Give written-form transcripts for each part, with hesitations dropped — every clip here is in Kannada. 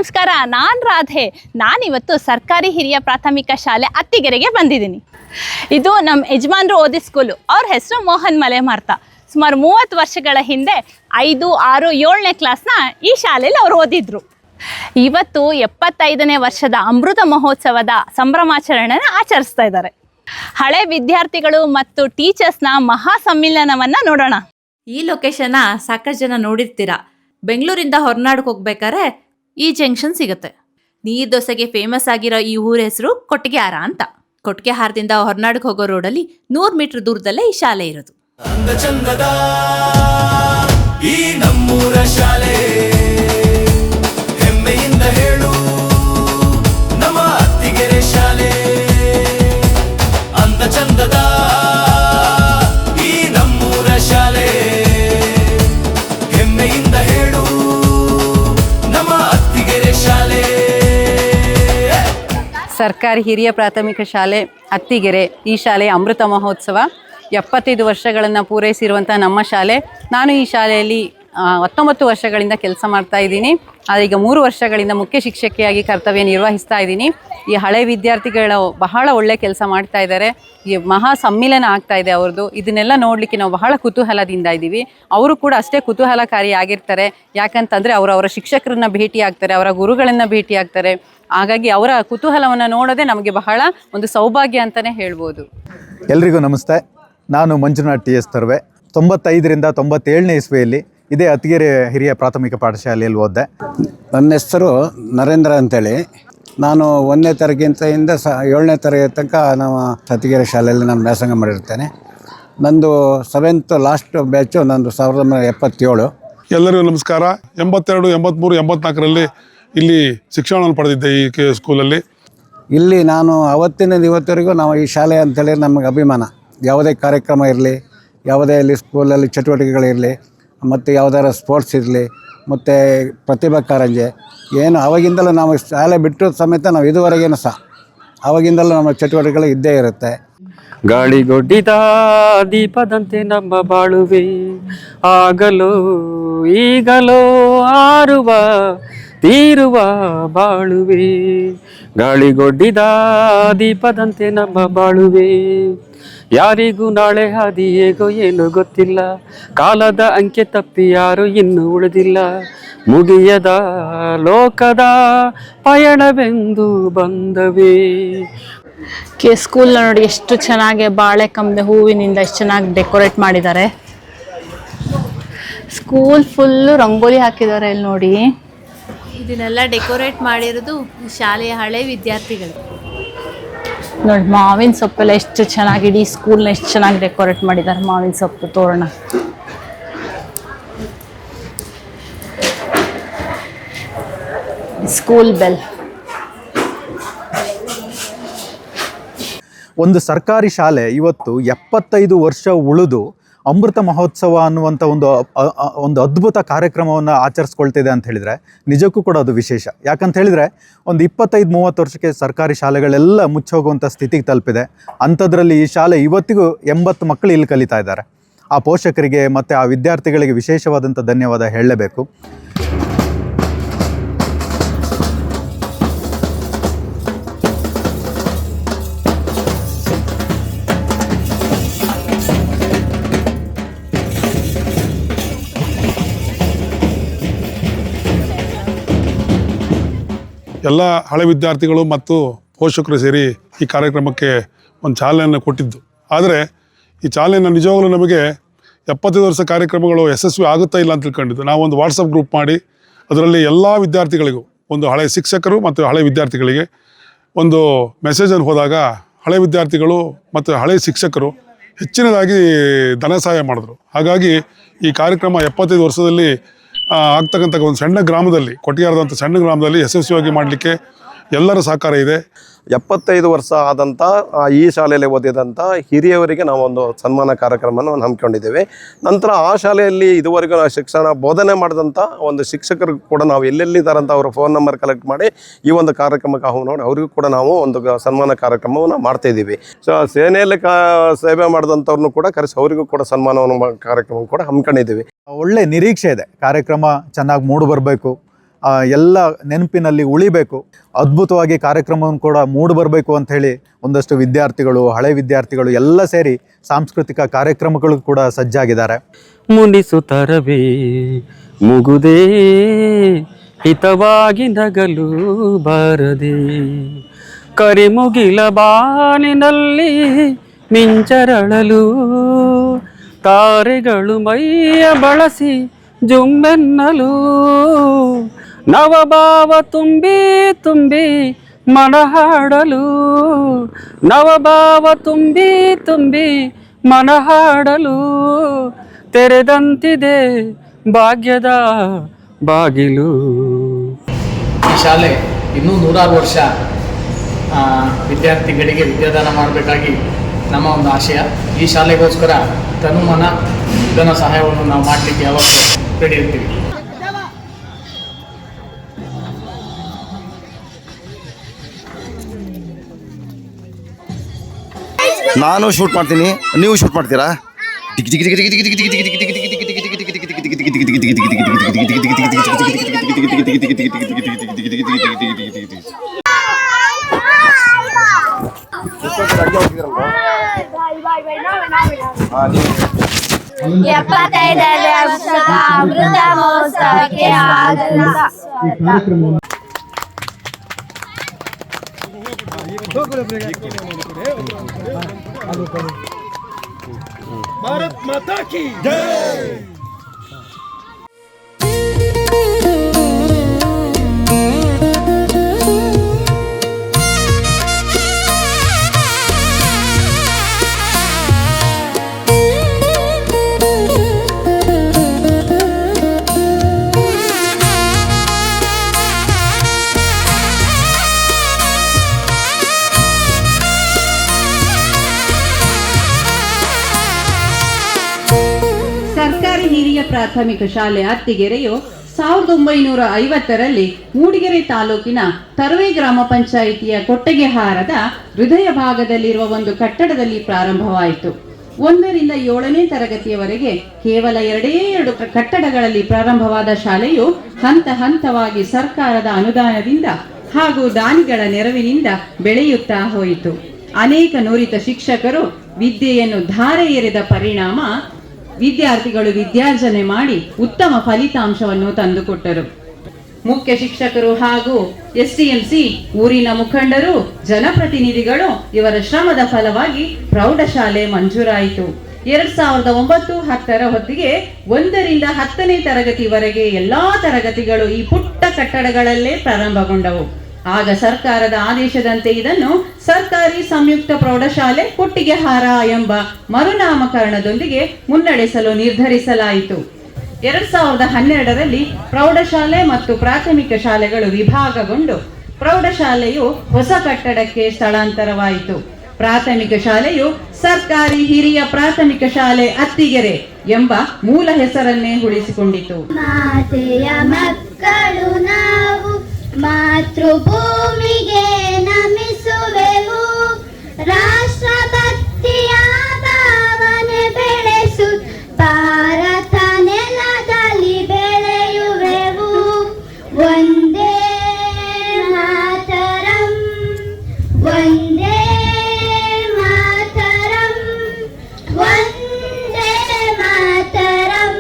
ನಮಸ್ಕಾರ, ನಾನು ರಾಧೆ. ನಾನಿವತ್ತು ಸರ್ಕಾರಿ ಹಿರಿಯ ಪ್ರಾಥಮಿಕ ಶಾಲೆ ಅತ್ತಿಗೆರೆಗೆ ಬಂದಿದ್ದೀನಿ. ಇದು ನಮ್ಮ ಯಜಮಾನ್ರು ಓದಿ ಸ್ಕೂಲು. ಅವ್ರ ಹೆಸರು ಮೋಹನ್ ಮಲೆಮಾರ್ತ. ಸುಮಾರು 30 ವರ್ಷಗಳ ಹಿಂದೆ 5, 6, 7ನೇ ಕ್ಲಾಸ್ನ ಈ ಶಾಲೆಯಲ್ಲಿ ಅವ್ರು ಓದಿದ್ರು. ಇವತ್ತು 75ನೇ ವರ್ಷದ ಅಮೃತ ಮಹೋತ್ಸವದ ಸಂಭ್ರಮಾಚರಣೆನ ಆಚರಿಸ್ತಾ ಇದ್ದಾರೆ. ಹಳೆ ವಿದ್ಯಾರ್ಥಿಗಳು ಮತ್ತು ಟೀಚರ್ಸ್ನ ಮಹಾ ಸಮ್ಮಿಲನವನ್ನು ನೋಡೋಣ. ಈ ಲೊಕೇಶನ್ನ ಸಾಕಷ್ಟು ಜನ ನೋಡಿರ್ತೀರಾ. ಬೆಂಗಳೂರಿಂದ ಹೊರನಾಡಕ್ಕೆ ಹೋಗ್ಬೇಕಾದ್ರೆ ಈ ಜಂಕ್ಷನ್ ಸಿಗುತ್ತೆ. ನೀರು ದೋಸೆಗೆ ಫೇಮಸ್ ಆಗಿರೋ ಈ ಊರ ಹೆಸರು ಕೊಟ್ಟಿಗೆಹಾರ ಅಂತ. ಕೊಟ್ಟಿಗೆಹಾರದಿಂದ ಹೊರನಾಡಕ್ಕೆ ಹೋಗೋ ರೋಡಲ್ಲಿ 100 ಮೀಟರ್ ದೂರದಲ್ಲೇ ಈ ಶಾಲೆ ಇರೋದು. ಈ ನಮ್ಮೂರ ಶಾಲೆ ಹೆಮ್ಮೆಯಿಂದ ಹೇಳು ನಮ್ಮ ಅತ್ತಿಗೆರೆ ಶಾಲೆ. ಅಂದ ಚಂದದ ಈ ನಮ್ಮೂರ ಶಾಲೆ ಹೆಮ್ಮೆಯಿಂದ ಹೇಳು ನಮ್ಮ ಅತ್ತಿಗೆರೆ ಶಾಲೆ. ಸರ್ಕಾರಿ ಹಿರಿಯ ಪ್ರಾಥಮಿಕ ಶಾಲೆ ಅತ್ತಿಗೆರೆ. ಈ ಶಾಲೆಯ ಅಮೃತ ಮಹೋತ್ಸವ 75 ವರ್ಷಗಳನ್ನು ಪೂರೈಸಿರುವಂಥ ನಮ್ಮ ಶಾಲೆ. ನಾನು ಈ ಶಾಲೆಯಲ್ಲಿ 19 ವರ್ಷಗಳಿಂದ ಕೆಲಸ ಮಾಡ್ತಾ ಇದ್ದೀನಿ. ಆದರೆ ಈಗ 3 ವರ್ಷಗಳಿಂದ ಮುಖ್ಯ ಶಿಕ್ಷಕಿಯಾಗಿ ಕರ್ತವ್ಯ ನಿರ್ವಹಿಸ್ತಾ ಇದ್ದೀನಿ. ಈ ಹಳೆ ವಿದ್ಯಾರ್ಥಿಗಳು ಬಹಳ ಒಳ್ಳೆ ಕೆಲಸ ಮಾಡ್ತಾ ಇದ್ದಾರೆ. ಈ ಮಹಾ ಸಮ್ಮಿಲನ ಆಗ್ತಾ ಇದೆ ಅವ್ರದ್ದು. ಇದನ್ನೆಲ್ಲ ನೋಡಲಿಕ್ಕೆ ನಾವು ಬಹಳ ಕುತೂಹಲದಿಂದ ಇದ್ದೀವಿ. ಅವರು ಕೂಡ ಅಷ್ಟೇ ಕುತೂಹಲಕಾರಿಯಾಗಿರ್ತಾರೆ. ಯಾಕಂತಂದರೆ ಅವರ ಶಿಕ್ಷಕರನ್ನ ಭೇಟಿ ಆಗ್ತಾರೆ, ಅವರ ಗುರುಗಳನ್ನು ಭೇಟಿ ಆಗ್ತಾರೆ. ಹಾಗಾಗಿ ಅವರ ಕುತೂಹಲವನ್ನು ನೋಡೋದೇ ನಮಗೆ ಬಹಳ ಒಂದು ಸೌಭಾಗ್ಯ ಅಂತಲೇ ಹೇಳ್ಬೋದು. ಎಲ್ರಿಗೂ ನಮಸ್ತೆ. ನಾನು ಮಂಜುನಾಥ್ TS ತರ್ವೆ. 95ರಿಂದ 97ನೇ ಇಸ್ವಿಯಲ್ಲಿ ಇದೇ ಅತ್ತಿಗೆರೆ ಹಿರಿಯ ಪ್ರಾಥಮಿಕ ಪಾಠಶಾಲೆಯಲ್ಲಿ ಓದಿದೆ. ನನ್ನ ಹೆಸರು ನರೇಂದ್ರ ಅಂತೇಳಿ. ನಾನು 1ನೇ ತರಗತಿಯಿಂದ 7ನೇ ತರಗತಿ ತನಕ ನಾವು ಅತ್ತಿಗೆರೆ ಶಾಲೆಯಲ್ಲಿ ನಾನು ವ್ಯಾಸಂಗ ಮಾಡಿರ್ತೇನೆ. ನಂದು 7th ಲಾಸ್ಟ್ ಬ್ಯಾಚು ನಂದು 1977. ಎಲ್ಲರಿಗೂ ನಮಸ್ಕಾರ. 82, 83, 84ರಲ್ಲಿ ಇಲ್ಲಿ ಶಿಕ್ಷಣವನ್ನು ಪಡೆದಿದ್ದೆ ಈ ಸ್ಕೂಲಲ್ಲಿ. ಇಲ್ಲಿ ನಾನು ಅವತ್ತಿನಿಂದ ಇವತ್ತವರೆಗೂ ನಾವು ಈ ಶಾಲೆ ಅಂತೇಳಿ ನಮಗೆ ಅಭಿಮಾನ. ಯಾವುದೇ ಕಾರ್ಯಕ್ರಮ ಇರಲಿ, ಯಾವುದೇ ಇಲ್ಲಿ ಸ್ಕೂಲಲ್ಲಿ ಚಟುವಟಿಕೆಗಳಿರಲಿ, ಮತ್ತು ಯಾವುದಾರ ಸ್ಪೋರ್ಟ್ಸ್ ಇರಲಿ, ಮತ್ತು ಪ್ರತಿಭಾ ಕಾರಂಜಿ ಏನು ಅವಾಗಿಂದಲೂ ನಾವು ಶಾಲೆ ಬಿಟ್ಟು ಸಮೇತ ನಾವು ಇದುವರೆಗೇನು ಸಹ ಅವಾಗಿಂದಲೂ ನಮ್ಮ ಚಟುವಟಿಕೆಗಳು ಇದ್ದೇ ಇರುತ್ತೆ. ಗಾಳಿಗೊಡ್ಡಿದ ದೀಪದಂತೆ ನಮ್ಮ ಬಾಳುವೆ, ಆಗಲೋ ಈಗಲೋ ಆರುವ ತೀರುವ ಬಾಳುವೆ. ಗಾಳಿಗೊಡ್ಡಿದ ದೀಪದಂತೆ ನಮ್ಮ ಬಾಳುವೆ, ಯಾರಿಗೂ ನಾಳೆ ಹಾದಿ ಹೇಗೋ ಏನೋ ಗೊತ್ತಿಲ್ಲ. ಕಾಲದ ಅಂಕೆ ತಪ್ಪಿ ಯಾರು ಇನ್ನೂ ಉಳಿದಿಲ್ಲ. ಮುಗಿಯದ ಲೋಕದ ಪಯಣವೆಂದು ಬಂದವೇ. ಸ್ಕೂಲ್ ನೋಡಿ ಎಷ್ಟು ಚೆನ್ನಾಗಿ ಬಾಳೆ ಕಂಬದ ಹೂವಿನಿಂದ ಎಷ್ಟು ಚೆನ್ನಾಗಿ ಡೆಕೋರೇಟ್ ಮಾಡಿದ್ದಾರೆ. ಸ್ಕೂಲ್ ಫುಲ್ಲು ರಂಗೋಲಿ ಹಾಕಿದ್ದಾರೆ. ಇಲ್ಲಿ ನೋಡಿ, ಇದನ್ನೆಲ್ಲ ಡೆಕೋರೇಟ್ ಮಾಡಿರೋದು ಶಾಲೆಯ ಹಳೆ ವಿದ್ಯಾರ್ಥಿಗಳು. ನೋಡಿ, ಮಾವಿನ ಸೊಪ್ಪೆಲ್ಲ ಎಷ್ಟು ಚೆನ್ನಾಗಿ ಇಡೀ ಸ್ಕೂಲ್ನ ಎಷ್ಟು ಚೆನ್ನಾಗಿ ಡೆಕೋರೇಟ್ ಮಾಡಿದ್ದಾರೆ. ಮಾವಿನ ಸೊಪ್ಪು ತೋರಣ, ಸ್ಕೂಲ್ ಬೆಲ್. ಒಂದು ಸರ್ಕಾರಿ ಶಾಲೆ ಇವತ್ತು 75 ವರ್ಷ ಉಳಿದು ಅಮೃತ ಮಹೋತ್ಸವ ಅನ್ನುವಂಥ ಒಂದು ಅದ್ಭುತ ಕಾರ್ಯಕ್ರಮವನ್ನು ಆಚರಿಸ್ಕೊಳ್ತಿದೆ ಅಂತ ಹೇಳಿದರೆ ನಿಜಕ್ಕೂ ಕೂಡ ಅದು ವಿಶೇಷ. ಯಾಕಂತ ಹೇಳಿದರೆ ಒಂದು 25-30 ವರ್ಷಕ್ಕೆ ಸರ್ಕಾರಿ ಶಾಲೆಗಳೆಲ್ಲ ಮುಚ್ಚೋಗುವಂಥ ಸ್ಥಿತಿಗೆ ತಲುಪಿದೆ. ಅಂಥದ್ರಲ್ಲಿ ಈ ಶಾಲೆ ಇವತ್ತಿಗೂ 80 ಮಕ್ಕಳು ಇಲ್ಲಿ ಕಲಿತಾ ಇದ್ದಾರೆ. ಆ ಪೋಷಕರಿಗೆ ಮತ್ತು ಆ ವಿದ್ಯಾರ್ಥಿಗಳಿಗೆ ವಿಶೇಷವಾದಂಥ ಧನ್ಯವಾದ ಹೇಳಲೇಬೇಕು. ಎಲ್ಲ ಹಳೆ ವಿದ್ಯಾರ್ಥಿಗಳು ಮತ್ತು ಪೋಷಕರು ಸೇರಿ ಈ ಕಾರ್ಯಕ್ರಮಕ್ಕೆ ಒಂದು ಚಾಲನೆಯನ್ನು ಕೊಟ್ಟಿದ್ದು. ಆದರೆ ಈ ಚಾಲನೆಯನ್ನು ನಿಜವಾಗಲೂ ನಮಗೆ 75 ವರ್ಷ ಕಾರ್ಯಕ್ರಮಗಳು ಯಶಸ್ವಿ ಆಗುತ್ತಾ ಇಲ್ಲ ಅಂತ ತಿಳ್ಕೊಂಡಿದ್ದು. ನಾವು ಒಂದು ವಾಟ್ಸಪ್ ಗ್ರೂಪ್ ಮಾಡಿ ಅದರಲ್ಲಿ ಎಲ್ಲ ವಿದ್ಯಾರ್ಥಿಗಳಿಗೂ, ಒಂದು ಹಳೆ ಶಿಕ್ಷಕರು ಮತ್ತು ಹಳೆ ವಿದ್ಯಾರ್ಥಿಗಳಿಗೆ ಒಂದು ಮೆಸೇಜನ್ನು ಹೋದಾಗ ಹಳೆ ವಿದ್ಯಾರ್ಥಿಗಳು ಮತ್ತು ಹಳೆ ಶಿಕ್ಷಕರು ಹೆಚ್ಚಿನದಾಗಿ ಧನ ಸಹಾಯ ಮಾಡಿದ್ರು. ಹಾಗಾಗಿ ಈ ಕಾರ್ಯಕ್ರಮ 75 ವರ್ಷದಲ್ಲಿ ಆಗ್ತಕ್ಕಂಥ ಒಂದು ಸಣ್ಣ ಗ್ರಾಮದಲ್ಲಿ, ಕೊಟ್ಟಿಗೆಹಾರದಂಥ ಸಣ್ಣ ಗ್ರಾಮದಲ್ಲಿ ಯಶಸ್ವಿಯಾಗಿ ಮಾಡಲಿಕ್ಕೆ ಎಲ್ಲರ ಸಹಕಾರ ಇದೆ. 75 ವರ್ಷ ಆದಂಥ ಈ ಶಾಲೆಯಲ್ಲಿ ಓದಿದಂಥ ಹಿರಿಯವರಿಗೆ ನಾವೊಂದು ಸನ್ಮಾನ ಕಾರ್ಯಕ್ರಮವನ್ನು ಹಮ್ಮಿಕೊಂಡಿದ್ದೇವೆ. ನಂತರ ಆ ಶಾಲೆಯಲ್ಲಿ ಇದುವರೆಗೂ ನಾವು ಶಿಕ್ಷಣ ಬೋಧನೆ ಮಾಡಿದಂಥ ಒಂದು ಶಿಕ್ಷಕರು ಕೂಡ ನಾವು ಎಲ್ಲೆಲ್ಲಿದ್ದಾರಂತ ಅವರ ಫೋನ್ ನಂಬರ್ ಕಲೆಕ್ಟ್ ಮಾಡಿ ಈ ಒಂದು ಕಾರ್ಯಕ್ರಮಕ್ಕೆ ನೋಡಿ ಅವರಿಗೂ ಕೂಡ ನಾವು ಒಂದು ಸನ್ಮಾನ ಕಾರ್ಯಕ್ರಮವನ್ನು ಮಾಡ್ತಾಯಿದ್ದೀವಿ. ಸೊ ಸೇನೆಯಲ್ಲಿ ಸೇವೆ ಮಾಡಿದಂಥವ್ರನ್ನೂ ಕೂಡ ಕರೆಸಿ ಅವರಿಗೂ ಕೂಡ ಸನ್ಮಾನವನ್ನು ಕಾರ್ಯಕ್ರಮ ಕೂಡ ಹಮ್ಮಿಕೊಂಡಿದ್ದೀವಿ. ಒಳ್ಳೆ ನಿರೀಕ್ಷೆ ಇದೆ. ಕಾರ್ಯಕ್ರಮ ಚೆನ್ನಾಗಿ ಮೂಡಿ ಬರಬೇಕು. ಎಲ್ಲ ನೆನಪಿನಲ್ಲಿ ಉಳಿಬೇಕು. ಅದ್ಭುತವಾಗಿ ಕಾರ್ಯಕ್ರಮವನ್ನು ಕೂಡ ಮೂಡಿಬರಬೇಕು ಅಂಥೇಳಿ ಒಂದಷ್ಟು ವಿದ್ಯಾರ್ಥಿಗಳು, ಹಳೆ ವಿದ್ಯಾರ್ಥಿಗಳು ಎಲ್ಲ ಸೇರಿ ಸಾಂಸ್ಕೃತಿಕ ಕಾರ್ಯಕ್ರಮಗಳು ಕೂಡ ಸಜ್ಜಾಗಿದ್ದಾರೆ. ಮುನಿಸುತ್ತರವೇ ಮುಗುದೇ ಹಿತವಾಗಿ ನಗಲು ಬಾರದೆ, ಕರಿಮುಗಿಲ ಬಾನಿನಲ್ಲಿ ಮಿಂಚರಳಲು, ತಾರೆಗಳು ಮೈಯ ಬಳಸಿ ಜುಮ್ಮೆನ್ನಲು, ನವಭಾವ ತುಂಬಿ ತುಂಬಿ ಮನ ಹಾಡಲು, ನವಭಾವ ತುಂಬಿ ತುಂಬಿ ಮನ ಹಾಡಲು, ತೆರೆದಂತಿದೆ ಭಾಗ್ಯದ ಬಾಗಿಲು. ಈ ಶಾಲೆ ಇನ್ನೂ 100 ವರ್ಷ ವಿದ್ಯಾರ್ಥಿಗಳಿಗೆ ವಿದ್ಯಾದಾನ ಮಾಡಬೇಕಾಗಿ ನಮ್ಮ ಒಂದು ಆಶಯ. ಈ ಶಾಲೆಗೋಸ್ಕರ ತನುಮನ ಧನ ಸಹಾಯವನ್ನು ನಾವು ಮಾಡಲಿಕ್ಕೆ ಯಾವಾಗಲೂ ರೆಡಿ ಇರ್ತೀವಿ. ನಾನು ಶೂಟ್ ಮಾಡ್ತೀನಿ, ನೀವು ಶೂಟ್ ಮಾಡ್ತೀರಾ? ಅಮೃತ ಮಹೋತ್ಸವಕ್ಕೆ ಭಾರತ್ ಮಾತಾ ಕಿ ಜೈ. ಸರ್ಕಾರಿ ಹಿರಿಯ ಪ್ರಾಥಮಿಕ ಶಾಲೆ ಅತ್ತಿಗೆರೆಯು 1950ರಲ್ಲಿ ಮೂಡಿಗೆರೆ ತಾಲೂಕಿನ ತರುವೆ ಗ್ರಾಮ ಪಂಚಾಯಿತಿಯ ಕೊಟ್ಟಗೆಹಾರದ ಹೃದಯ ಭಾಗದಲ್ಲಿರುವ ಒಂದು ಕಟ್ಟಡದಲ್ಲಿ ಪ್ರಾರಂಭವಾಯಿತು. 1ರಿಂದ 7ನೇ ತರಗತಿಯವರೆಗೆ ಕೇವಲ 2 ಕಟ್ಟಡಗಳಲ್ಲಿ ಪ್ರಾರಂಭವಾದ ಶಾಲೆಯು ಹಂತ ಹಂತವಾಗಿ ಸರ್ಕಾರದ ಅನುದಾನದಿಂದ ಹಾಗೂ ದಾನಿಗಳ ನೆರವಿನಿಂದ ಬೆಳೆಯುತ್ತಾ ಹೋಯಿತು. ಅನೇಕ ನುರಿತ ಶಿಕ್ಷಕರು ವಿದ್ಯೆಯನ್ನು ಧಾರೆ ಎರೆದ ಪರಿಣಾಮ ವಿದ್ಯಾರ್ಥಿಗಳು ವಿದ್ಯಾರ್ಜನೆ ಮಾಡಿ ಉತ್ತಮ ಫಲಿತಾಂಶವನ್ನು ತಂದುಕೊಟ್ಟರು. ಮುಖ್ಯ ಶಿಕ್ಷಕರು ಹಾಗೂ STMC ಊರಿನ ಮುಖಂಡರು, ಜನಪ್ರತಿನಿಧಿಗಳು ಇವರ ಶ್ರಮದ ಫಲವಾಗಿ ಪ್ರೌಢಶಾಲೆ ಮಂಜೂರಾಯಿತು. 2009-10 ಹೊತ್ತಿಗೆ 1ರಿಂದ 10ನೇ ತರಗತಿವರೆಗೆ ಎಲ್ಲಾ ತರಗತಿಗಳು ಈ ಪುಟ್ಟ ಕಟ್ಟಡಗಳಲ್ಲೇ ಪ್ರಾರಂಭಗೊಂಡವು. ಆಗ ಸರ್ಕಾರದ ಆದೇಶದಂತೆ ಇದನ್ನು ಸರ್ಕಾರಿ ಸಂಯುಕ್ತ ಪ್ರೌಢಶಾಲೆ ಕೊಟ್ಟಿಗೆಹಾರ ಎಂಬ ಮರುನಾಮಕರಣದೊಂದಿಗೆ ಮುನ್ನಡೆಸಲು ನಿರ್ಧರಿಸಲಾಯಿತು. 2012ರಲ್ಲಿ ಪ್ರೌಢಶಾಲೆ ಮತ್ತು ಪ್ರಾಥಮಿಕ ಶಾಲೆಗಳು ವಿಭಾಗಗೊಂಡು ಪ್ರೌಢಶಾಲೆಯು ಹೊಸ ಕಟ್ಟಡಕ್ಕೆ ಸ್ಥಳಾಂತರವಾಯಿತು. ಪ್ರಾಥಮಿಕ ಶಾಲೆಯು ಸರ್ಕಾರಿ ಹಿರಿಯ ಪ್ರಾಥಮಿಕ ಶಾಲೆ ಅತ್ತಿಗೆರೆ ಎಂಬ ಮೂಲ ಹೆಸರನ್ನೇ ಉಳಿಸಿಕೊಂಡಿತು. ಮಾತೆಯ ಮಕ್ಕಳು ನಾವು ಮಾತೃಭೂಮಿಗೆ ನಮಿಸುವೆವು, ರಾಷ್ಟ್ರಭಕ್ತಿಯ ಭಾವನೆ ಬೆಳೆಸು ಭಾರತ ನೆಲದಲ್ಲಿ ಬೆಳೆಯುವೆವು. ವಂದೇ ಮಾತರಂ, ವಂದೇ ಮಾತರಂ, ವಂದೇ ಮಾತರಂ.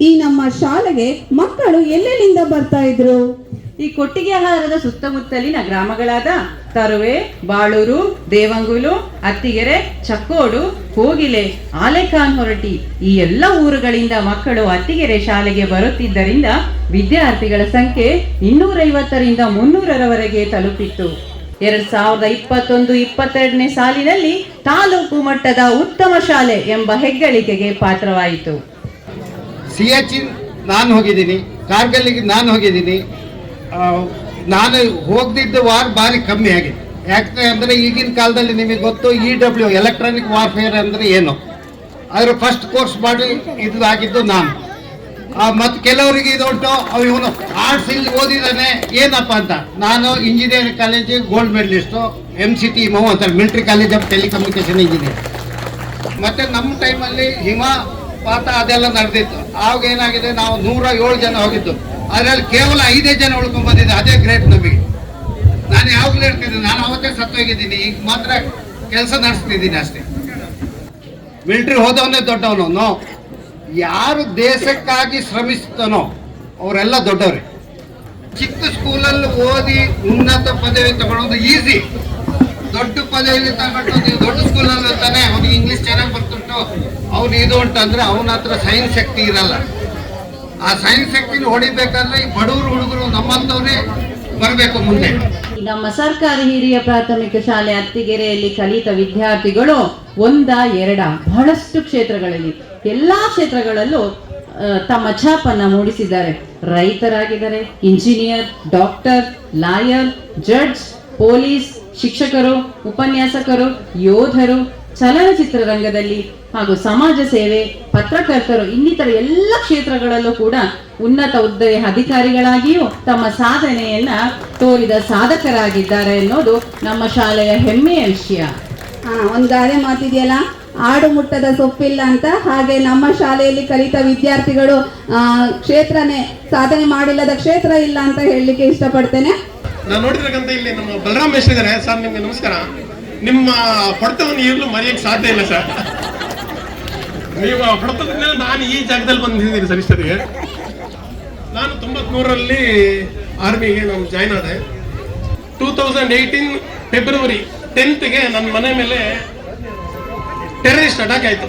ಈ ನಮ್ಮ ಶಾಲೆಗೆ ಮಕ್ಕಳು ಎಲ್ಲೆಲ್ಲಿಂದ ಬರ್ತಾ ಇದ್ರು? ಈ ಕೊಟ್ಟಿಗೆಹಾರದ ಸುತ್ತಮುತ್ತಲಿನ ಗ್ರಾಮಗಳಾದ ತರುವೆ, ಬಾಳೂರು, ದೇವಂಗುಲು, ಅತ್ತಿಗೆರೆ, ಚಕ್ಕೋಡು, ಕೋಗಿಲೆ, ಆಲೆಖಾನ್ ಹೊರಟಿ ಈ ಎಲ್ಲ ಊರುಗಳಿಂದ ಮಕ್ಕಳು ಅತ್ತಿಗೆರೆ ಶಾಲೆಗೆ ಬರುತ್ತಿದ್ದರಿಂದ ವಿದ್ಯಾರ್ಥಿಗಳ ಸಂಖ್ಯೆ 250ರಿಂದ 300ರವರೆಗೆ ತಲುಪಿತ್ತು. 2021-22ನೇ ಸಾಲಿನಲ್ಲಿ ತಾಲೂಕು ಮಟ್ಟದ ಉತ್ತಮ ಶಾಲೆ ಎಂಬ ಹೆಗ್ಗಳಿಕೆಗೆ ಪಾತ್ರವಾಯಿತು. ಸಿಯಾಚಿನ್ ನಾನು ಹೋಗಿದ್ದೀನಿ, ಕಾರ್ಗಿಲ್ಗೆ ನಾನು ಹೋಗಿದ್ದೀನಿ. ನಾನು ಹೋಗ್ದಿದ್ದ ವಾರ್ ಭಾರಿ ಕಮ್ಮಿ ಆಗಿದೆ. ಯಾಕೆ ಅಂದರೆ ಈಗಿನ ಕಾಲದಲ್ಲಿ ನಿಮಗೆ ಗೊತ್ತು EW ಎಲೆಕ್ಟ್ರಾನಿಕ್ ವಾರ್ಫೇರ್ ಅಂದರೆ ಏನು, ಅದರ ಫಸ್ಟ್ ಕೋರ್ಸ್ ಮಾಡಿ ಇದಾಗಿದ್ದು ನಾನು. ಮತ್ತು ಕೆಲವರಿಗೆ ಇದೊಂಟು ಇವನು ಆರ್ಟ್ಸ್ ಇಲ್ಲಿ ಓದಿದ್ದಾನೆ ಏನಪ್ಪ ಅಂತ. ನಾನು engineering college gold medallist, MCT ಮಹು ಅಂತಾರೆ, military college of telecommunication engineer. ಮತ್ತು ನಮ್ಮ ಟೈಮಲ್ಲಿ ಹಿಮಪಾತ ಅದೆಲ್ಲ ನಡೆದಿತ್ತು. ಆವಾಗ ಏನಾಗಿದೆ, ನಾವು 107 ಜನ ಹೋಗಿದ್ದು. ಅದರಲ್ಲಿ ಕೇವಲ 5 ಜನ ಉಳ್ಕೊಂಡ್ ಬಂದಿದೆ, ಅದೇ ಗ್ರೇಟ್ ನಮಗೆ. ನಾನು ಯಾವಾಗಲೂ ಹೇಳ್ತಿದ್ದೀನಿ, ನಾನು ಅವತ್ತೇ ಸತ್ತೋಗಿದ್ದೀನಿ, ಈಗ ಮಾತ್ರ ಕೆಲಸ ನಡೆಸ್ತಿದ್ದೀನಿ ಅಷ್ಟೇ. ಮಿಲಿಟ್ರಿ ಹೋದವನೇ ದೊಡ್ಡವನು. ಯಾರು ದೇಶಕ್ಕಾಗಿ ಶ್ರಮಿಸ್ತಾನೋ ಅವರೆಲ್ಲ ದೊಡ್ಡವ್ರೆ. ಚಿಕ್ಕ ಸ್ಕೂಲಲ್ಲಿ ಓದಿ ಉನ್ನತ ಪದವಿ ತಗೊಳ್ಳೋದು ಈಸಿ. ದೊಡ್ಡ ಪದವಿಯಲ್ಲಿ ತಗೊಂಡು ನೀವು ದೊಡ್ಡ ಸ್ಕೂಲಲ್ಲಿ ಇರ್ತಾನೆ, ಅವ್ನಿಗೆ ಇಂಗ್ಲೀಷ್ ಚೆನ್ನಾಗಿ ಬರ್ತಿಟ್ಟು ಅವ್ನು ಇದು ಅಂತಂದ್ರೆ ಅವನ ಹತ್ರ ಸೈನ್ಸ್ ಶಕ್ತಿ ಇರಲ್ಲ. ಆ ಸೈನ್ಸ್ ಶಕ್ತಿನ ಹೊಡಿಬೇಕಾದ್ರೆ ಈ ಬಡವರು ಹುಡುಗರು ನಮ್ಮಂತವ್ರೆ ಬರಬೇಕು ಮುಂದೆ. ನಮ್ಮ ಸರ್ಕಾರಿ ಹಿರಿಯ ಪ್ರಾಥಮಿಕ ಶಾಲೆ ಅತ್ತಿಗೆರೆಯಲ್ಲಿ ಕಲಿತ ವಿದ್ಯಾರ್ಥಿಗಳು 1, 2 ಬಹಳಷ್ಟು ಕ್ಷೇತ್ರಗಳಲ್ಲಿ, ಎಲ್ಲಾ ಕ್ಷೇತ್ರಗಳಲ್ಲೂ ತಮ್ಮ ಛಾಪನ್ನ ಮೂಡಿಸಿದ್ದಾರೆ. ರೈತರಾಗಿದ್ದಾರೆ, engineer, doctor, lawyer, judge, police, ಶಿಕ್ಷಕರು, ಉಪನ್ಯಾಸಕರು, ಯೋಧರು, ಚಲನಚಿತ್ರ ರಂಗದಲ್ಲಿ ಹಾಗೂ ಸಮಾಜ ಸೇವೆ, ಪತ್ರಕರ್ತರು, ಇನ್ನಿತರ ಎಲ್ಲ ಕ್ಷೇತ್ರಗಳಲ್ಲೂ ಕೂಡ ಉನ್ನತ ಹುದ್ದೆಯ ಅಧಿಕಾರಿಗಳಾಗಿಯೂ ತಮ್ಮ ಸಾಧನೆಯನ್ನ ತೋರಿದ ಸಾಧಕರಾಗಿದ್ದಾರೆ ಅನ್ನೋದು ನಮ್ಮ ಶಾಲೆಯ ಹೆಮ್ಮೆಯ ವಿಷಯ. ಒಂದು ಗಾದೆ ಮಾತಿದೆಯಲ್ಲ, ಆಡು ಮುಟ್ಟದ ಸೊಪ್ಪಿಲ್ಲ ಅಂತ. ಹಾಗೆ ನಮ್ಮ ಶಾಲೆಯಲ್ಲಿ ಕಲಿತ ವಿದ್ಯಾರ್ಥಿಗಳು ಕ್ಷೇತ್ರನೇ ಸಾಧನೆ ಮಾಡಿಲ್ಲದ ಕ್ಷೇತ್ರ ಇಲ್ಲ ಅಂತ ಹೇಳಲಿಕ್ಕೆ ಇಷ್ಟಪಡ್ತೇನೆ. ನಾನು ನೋಡಿದ್ರಕ್ಕಂತ ಇಲ್ಲಿ ನಮ್ಮ ಬಲರಾಮ್ ಮೇಷ್ಟ್ರು ಇದ್ದಾರೆ. ಸರ್ ನಿಮ್ಗೆ ನಮಸ್ಕಾರ. ನಿಮ್ಮ ಹೊಡೆತವನ್ನು ಈಗಲೂ ಮರೆಯಕ್ಕೆ ಸಾಧ್ಯ ಇಲ್ಲ ಸರ್. ನೀವು ಹೊಡೆತದ ಮೇಲೆ ನಾನು ಈ ಜಾಗದಲ್ಲಿ ಬಂದಿದ್ದೀನಿ ಸರ್. ಇಷ್ಟೊತ್ತಿಗೆ ನಾನು 93ರಲ್ಲಿ ಆರ್ಮಿಗೆ ನಾನು ಜಾಯ್ನ್ ಆದೆ. 2018 ಫೆಬ್ರವರಿ 10ಗೆ ನನ್ನ ಮನೆ ಮೇಲೆ ಟೆರರಿಸ್ಟ್ ಅಟ್ಯಾಕ್ ಆಯಿತು.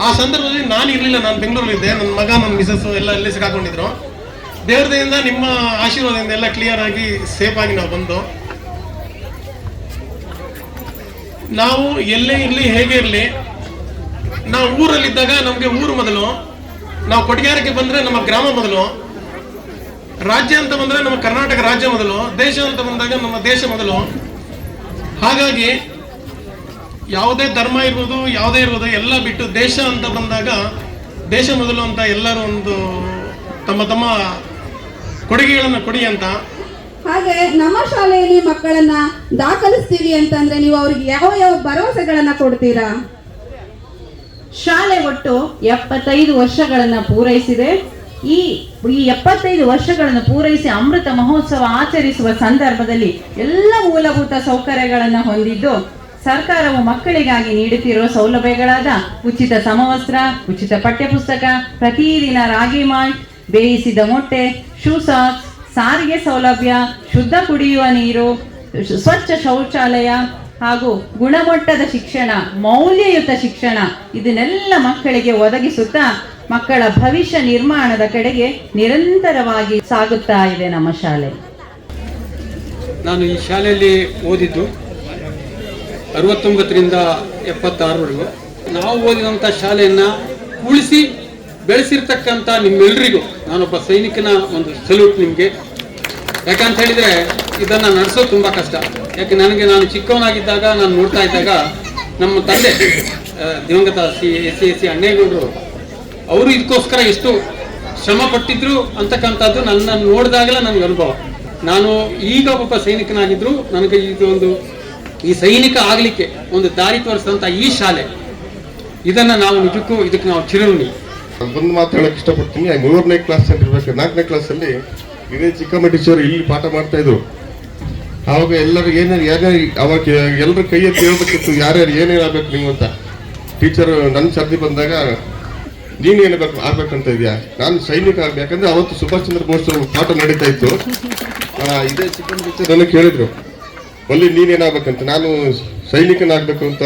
ಆ ಸಂದರ್ಭದಲ್ಲಿ ನಾನು ಇರಲಿಲ್ಲ, ನಾನು ಬೆಂಗಳೂರಲ್ಲಿದ್ದೆ. ನನ್ನ ಮಗ, ನನ್ನ ಮಿಸಸ್ ಎಲ್ಲ ಅಲ್ಲೇ ಸಿಕ್ಕಾಕೊಂಡಿದ್ರು. ದೇವ್ರದಿಂದ ನಿಮ್ಮ ಆಶೀರ್ವಾದದಿಂದ ಎಲ್ಲ ಕ್ಲಿಯರ್ ಆಗಿ ಸೇಫ್ ಆಗಿ ನಾವು ಬಂದು, ನಾವು ಎಲ್ಲೇ ಇರಲಿ ಹೇಗೆ ಇರಲಿ, ನಾವು ಊರಲ್ಲಿದ್ದಾಗ ನಮಗೆ ಊರು ಮೊದಲು, ನಾವು ಕೊಟ್ಟಿಗೆಹಾರಕ್ಕೆ ಬಂದರೆ ನಮ್ಮ ಗ್ರಾಮ ಮೊದಲು, ರಾಜ್ಯ ಅಂತ ಬಂದರೆ ನಮ್ಮ ಕರ್ನಾಟಕ ರಾಜ್ಯ ಮೊದಲು, ದೇಶ ಅಂತ ಬಂದಾಗ ನಮ್ಮ ದೇಶ ಮೊದಲು. ಹಾಗಾಗಿ ಯಾವುದೇ ಧರ್ಮ ಇರ್ಬೋದು, ಯಾವುದೇ ಇರ್ಬೋದು, ಎಲ್ಲ ಬಿಟ್ಟು ದೇಶ ಅಂತ ಬಂದಾಗ ದೇಶ ಮೊದಲು ಅಂತ ಎಲ್ಲರೂ ಒಂದು ತಮ್ಮ ತಮ್ಮ ಕೊಡುಗೆಗಳನ್ನು ಕೊಡಿ ಅಂತ. ಹಾಗೆ ನಮ್ಮ ಶಾಲೆಯಲ್ಲಿ ಮಕ್ಕಳನ್ನ ದಾಖಲಿಸ್ತೀವಿ ಅಂತಂದ್ರೆ ನೀವು ಅವ್ರಿಗೆ ಯಾವ ಯಾವ ಭರವಸೆಗಳನ್ನ ಕೊಡ್ತೀರಾ? ಶಾಲೆ ಒಟ್ಟು 75 ವರ್ಷಗಳನ್ನ ಪೂರೈಸಿದೆ. ಈ 75 ವರ್ಷಗಳನ್ನು ಪೂರೈಸಿ ಅಮೃತ ಮಹೋತ್ಸವ ಆಚರಿಸುವ ಸಂದರ್ಭದಲ್ಲಿ ಎಲ್ಲ ಮೂಲಭೂತ ಸೌಕರ್ಯಗಳನ್ನು ಹೊಂದಿದ್ದು, ಸರ್ಕಾರವು ಮಕ್ಕಳಿಗಾಗಿ ನೀಡುತ್ತಿರುವ ಸೌಲಭ್ಯಗಳಾದ ಉಚಿತ ಸಮವಸ್ತ್ರ, ಉಚಿತ ಪಠ್ಯಪುಸ್ತಕ, ಪ್ರತಿದಿನ ರಾಗಿ ಮಾಲ್ಟ್, ಬೇಯಿಸಿದ ಮೊಟ್ಟೆ, ಶೂ ಸಾಕ್ಸ್, ಸಾರಿಗೆ ಸೌಲಭ್ಯ, ಶುದ್ಧ ಕುಡಿಯುವ ನೀರು, ಸ್ವಚ್ಛ ಶೌಚಾಲಯ ಹಾಗೂ ಗುಣಮಟ್ಟದ ಶಿಕ್ಷಣ, ಮೌಲ್ಯಯುತ ಶಿಕ್ಷಣ, ಇದನ್ನೆಲ್ಲ ಮಕ್ಕಳಿಗೆ ಒದಗಿಸುತ್ತಾ ಮಕ್ಕಳ ಭವಿಷ್ಯ ನಿರ್ಮಾಣದ ಕಡೆಗೆ ನಿರಂತರವಾಗಿ ಸಾಗುತ್ತಾ ಇದೆ ನಮ್ಮ ಶಾಲೆ. ನಾನು ಈ ಶಾಲೆಯಲ್ಲಿ ಓದಿದ್ದು 69ರಿಂದ 76ವರೆಗೂ. ನಾವು ಓದಿದಂಥ ಶಾಲೆಯನ್ನು ಉಳಿಸಿ ಬೆಳೆಸಿರ್ತಕ್ಕಂಥ ನಿಮ್ಮೆಲ್ಲರಿಗೂ ನಾನೊಬ್ಬ ಸೈನಿಕನ ಒಂದು ಸಲ್ಯೂಟ್ ನಿಮಗೆ. ಯಾಕಂತ ಹೇಳಿದರೆ ಇದನ್ನು ನಡೆಸೋದು ತುಂಬ ಕಷ್ಟ. ಯಾಕೆ ನಾನು ಚಿಕ್ಕವನಾಗಿದ್ದಾಗ ನಾನು ನೋಡ್ತಾ ಇದ್ದಾಗ ನಮ್ಮ ತಂದೆ ದಿವಂಗತ ಸಿ ಅಣ್ಣೇಗೌಡರು ಅವರು ಇದಕ್ಕೋಸ್ಕರ ಎಷ್ಟು ಶ್ರಮ ಪಟ್ಟಿದ್ರು ಅಂತಕ್ಕಂಥದ್ದು ನನ್ನ ನೋಡಿದಾಗಲೇ ನನಗೆ ಅನುಭವ. ನಾನು ಈಗ ಒಬ್ಬ ಸೈನಿಕನಾಗಿದ್ದರೂ ನನಗೆ ಈ ಸೈನಿಕ ಆಗಲಿಕ್ಕೆ ಒಂದು ದಾರಿ ತೋರಿಸಿದಂಥ ಈ ಶಾಲೆ, ಇದನ್ನು ನಾವು ನಿಜಕ್ಕೂ ಇದಕ್ಕೆ ನಾವು ಚಿರಋಣಿ. ಒಂದು ಮಾತು ಹೇಳಕ್ಕೆ ಇಷ್ಟಪಡ್ತೀನಿ. 3ನೇ ಕ್ಲಾಸಲ್ಲಿ ಇರಬೇಕು, 4ನೇ ಕ್ಲಾಸಲ್ಲಿ ಇದೇ ಚಿಕ್ಕಮ್ಮ ಟೀಚರ್ ಇಲ್ಲಿ ಪಾಠ ಮಾಡ್ತಾ ಇದ್ರು. ಆವಾಗ ಎಲ್ಲರೂ ಅವಾಗ ಎಲ್ಲರ ಕೈ ಎತ್ತಿ ಹೇಳ್ಬೇಕಿತ್ತು, ಯಾರ್ಯಾರು ಏನೇನು ಆಗ್ಬೇಕು ನೀವು ಅಂತ. ಟೀಚರ್ ನನ್ನ ಸರ್ದಿ ಬಂದಾಗ ನೀನು ಏನಾಗಬೇಕು ಆಗ್ಬೇಕಂತ ಇದೆಯಾ, ನಾನು ಸೈನಿಕ ಆಗ್ಬೇಕು. ಯಾಕಂದ್ರೆ ಅವತ್ತು ಸುಭಾಷ್ ಚಂದ್ರ ಬೋಸ್ ಪಾಠ ನಡೀತಾ ಇತ್ತು. ಇದೇ ಚಿಕ್ಕಮ್ಮ ಟೀಚರ್ ನನಗೆ ಕೇಳಿದ್ರು, ಒಲ್ಲಿ ನೀನೇನಾಗಬೇಕಂತ. ನಾನು ಸೈನಿಕನಾಗಬೇಕು ಅಂತ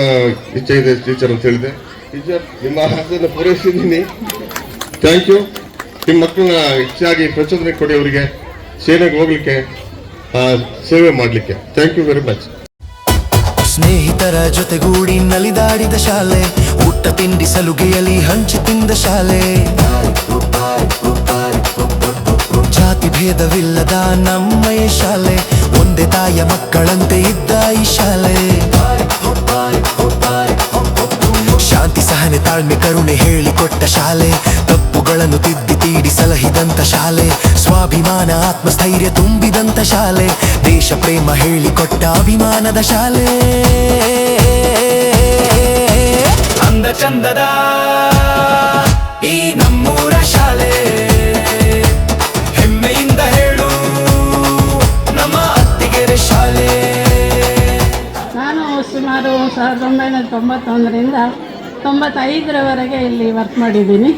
ಇಚ್ಛೆ ಇದೆ ಟೀಚರ್ ಅಂತ ಹೇಳಿದೆ. ಟೀಚರ್ ನಿಮ್ಮ ಆಸೆಯನ್ನು ಪೂರೈಸಿದ್ದೀನಿ, ಥ್ಯಾಂಕ್ ಯು. ನಿಮ್ಮ ಮಕ್ಕಳನ್ನ ಹೆಚ್ಚಾಗಿ ಪ್ರಚೋದನೆ ಕೊಡಿ, ಅವರಿಗೆ ಸೇನೆಗೆ ಹೋಗ್ಲಿಕ್ಕೆ, ಸೇವೆ ಮಾಡಲಿಕ್ಕೆ. Thank you very much. ಸ್ನೇಹಿತರ ಜೊತೆಗೂಡಿ ನಲಿದಾಡಿದ ಶಾಲೆ, ಊಟ ತಿಂಡಿ ಸಲುಗೆಯಲ್ಲಿ ಹಂಚಿ ತಿಂದ ಶಾಲೆ, ಜಾತಿ ಭೇದವಿಲ್ಲದ ನಮ್ಮಯ ಶಾಲೆ, ಒಂದೇ ತಾಯ ಮಕ್ಕಳಂತೆ ಇದ್ದ ಈ ಶಾಲೆ. ಶಾಂತಿ ಸಹನೆ ತಾಳ್ಮೆ ಕರುಣೆ ಹೇಳಿಕೊಟ್ಟ ಶಾಲೆ, ತಪ್ಪುಗಳನ್ನು ತಿದ್ದಿ ತೀಡಿ ಸಲಹಿದಂತ ಶಾಲೆ, ಸ್ವಾಭಿಮಾನ ಆತ್ಮಸ್ಥೈರ್ಯ ತುಂಬಿದಂತ ಶಾಲೆ, ದೇಶ ಪ್ರೇಮ ಹೇಳಿಕೊಟ್ಟ ಅಭಿಮಾನದ ಶಾಲೆ. ಅಂದ ಚಂದದ ಈ ನಮ್ಮೂರ ಶಾಲೆ, ಹೆಮ್ಮೆ 91ರಿಂದ 95ರವರೆಗೆ ಇಲ್ಲಿ ವರ್ಕ್ ಮಾಡಿದ್ದೀನಿ.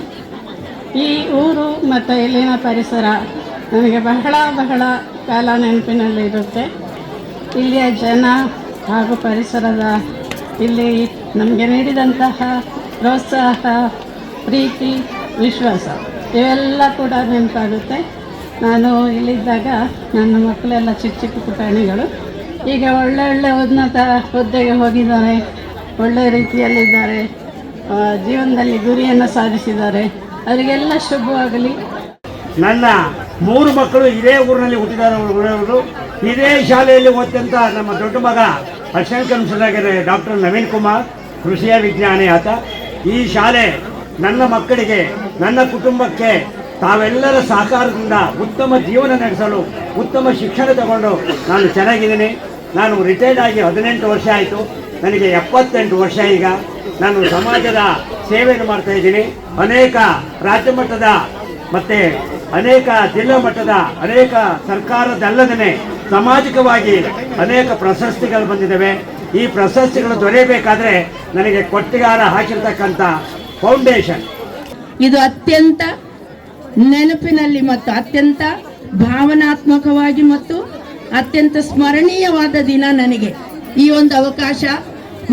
ಈ ಊರು ಮತ್ತು ಇಲ್ಲಿನ ಪರಿಸರ ನನಗೆ ಬಹಳ ಕಾಲ ನೆನಪಿನಲ್ಲಿರುತ್ತೆ. ಇಲ್ಲಿಯ ಜನ ಹಾಗೂ ಪರಿಸರದ ಇಲ್ಲಿ ನಮಗೆ ನೀಡಿದಂತಹ ಪ್ರೋತ್ಸಾಹ, ಪ್ರೀತಿ, ವಿಶ್ವಾಸ ಇವೆಲ್ಲ ಕೂಡ ನೆನಪಾಗುತ್ತೆ. ನಾನು ಇಲ್ಲಿದ್ದಾಗ ನನ್ನ ಮಕ್ಕಳೆಲ್ಲ ಚಿಕ್ಕ ಪುಟಾಣಿಗಳು ಈಗ ಒಳ್ಳೆ ಉನ್ನತ ಹುದ್ದೆಗೆ ಹೋಗಿದ್ದಾರೆ, ಒಳ್ಳೆ ರೀತಿಯಲ್ಲಿದ್ದಾರೆ, ಜೀವನದಲ್ಲಿ ಗುರಿಯನ್ನು ಸಾಧಿಸಿದ್ದಾರೆ. ಅವರಿಗೆಲ್ಲ ಶುಭವಾಗಲಿ. ನನ್ನ 3 ಮಕ್ಕಳು ಇದೇ ಊರಿನಲ್ಲಿ ಹುಟ್ಟಿದವರು, ಇದೇ ಶಾಲೆಯಲ್ಲಿ ಓದ್ತಂತ ನಮ್ಮ ದೊಡ್ಡ ಮಗ assistant commissioner doctor Naveen Kumar, ಕೃಷಿಯ ವಿಜ್ಞಾನಿ ಆತ. ಈ ಶಾಲೆ ನನ್ನ ಮಕ್ಕಳಿಗೆ, ನನ್ನ ಕುಟುಂಬಕ್ಕೆ ತಾವೆಲ್ಲರ ಸಹಕಾರದಿಂದ ಉತ್ತಮ ಜೀವನ ನಡೆಸಲು, ಉತ್ತಮ ಶಿಕ್ಷಣ ತಗೊಂಡು ನಾನು ಚೆನ್ನಾಗಿದ್ದೀನಿ. ನಾನು ರಿಟೈರ್ಡ್ ಆಗಿ 18 ವರ್ಷ ಆಯಿತು. ನನಗೆ 78 ವರ್ಷ. ಈಗ ನಾನು ಸಮಾಜದ ಸೇವೆಯನ್ನು ಮಾಡ್ತಾಯಿದ್ದೀನಿ. ಅನೇಕ ರಾಜ್ಯ ಮಟ್ಟದ ಮತ್ತು ಅನೇಕ ಜಿಲ್ಲಾ ಮಟ್ಟದ, ಅನೇಕ ಸರ್ಕಾರದಲ್ಲದೇ ಸಾಮಾಜಿಕವಾಗಿ ಅನೇಕ ಪ್ರಶಸ್ತಿಗಳು ಬಂದಿದ್ದಾವೆ. ಈ ಪ್ರಶಸ್ತಿಗಳು ದೊರೆಯಬೇಕಾದ್ರೆ ನನಗೆ ಕೊಟ್ಟಿಗಾರ ಹಾಕಿರ್ತಕ್ಕಂಥ ಫೌಂಡೇಶನ್ ಇದು ಅತ್ಯಂತ ನೆನಪಿನಲ್ಲಿ ಮತ್ತು ಅತ್ಯಂತ ಭಾವನಾತ್ಮಕವಾಗಿ ಮತ್ತು ಅತ್ಯಂತ ಸ್ಮರಣೀಯವಾದ ದಿನ ನನಗೆ. ಈ ಒಂದು ಅವಕಾಶ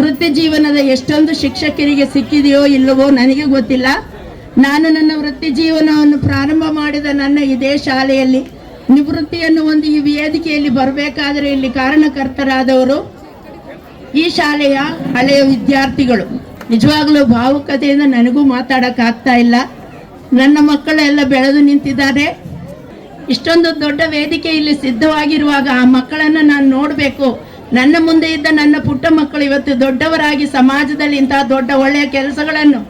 ವೃತ್ತಿ ಜೀವನದ ಎಷ್ಟೊಂದು ಶಿಕ್ಷಕರಿಗೆ ಸಿಕ್ಕಿದೆಯೋ ಇಲ್ಲವೋ ನನಗೆ ಗೊತ್ತಿಲ್ಲ. ನಾನು ನನ್ನ ವೃತ್ತಿ ಜೀವನವನ್ನು ಪ್ರಾರಂಭ ಮಾಡಿದ ನನ್ನ ಇದೇ ಶಾಲೆಯಲ್ಲಿ ನಿವೃತ್ತಿಯನ್ನು ಒಂದು ಈ ವೇದಿಕೆಯಲ್ಲಿ ಬರಬೇಕಾದರೆ ಇಲ್ಲಿ ಕಾರಣಕರ್ತರಾದವರು ಈ ಶಾಲೆಯ ಹಳೆಯ ವಿದ್ಯಾರ್ಥಿಗಳು. ನಿಜವಾಗ್ಲೂ ಭಾವುಕತೆಯಿಂದ ನನಗೂ ಮಾತಾಡೋಕ್ಕಾಗ್ತಾ ಇಲ್ಲ. ನನ್ನ ಮಕ್ಕಳೆಲ್ಲ ಬೆಳೆದು ನಿಂತಿದ್ದಾರೆ. ಇಷ್ಟೊಂದು ದೊಡ್ಡ ವೇದಿಕೆ ಇಲ್ಲಿ ಸಿದ್ಧವಾಗಿರುವಾಗ ಆ ಮಕ್ಕಳನ್ನು ನಾನು ನೋಡಬೇಕು. ನನ್ನ ಮುಂದೆ ಇದ್ದ ನನ್ನ ಪುಟ್ಟ ಮಕ್ಕಳು ಇವತ್ತು ದೊಡ್ಡವರಾಗಿ ಸಮಾಜದಲ್ಲಿ ಇಂತಹ ದೊಡ್ಡ ಒಳ್ಳೆಯ ಕೆಲಸಗಳನ್ನು,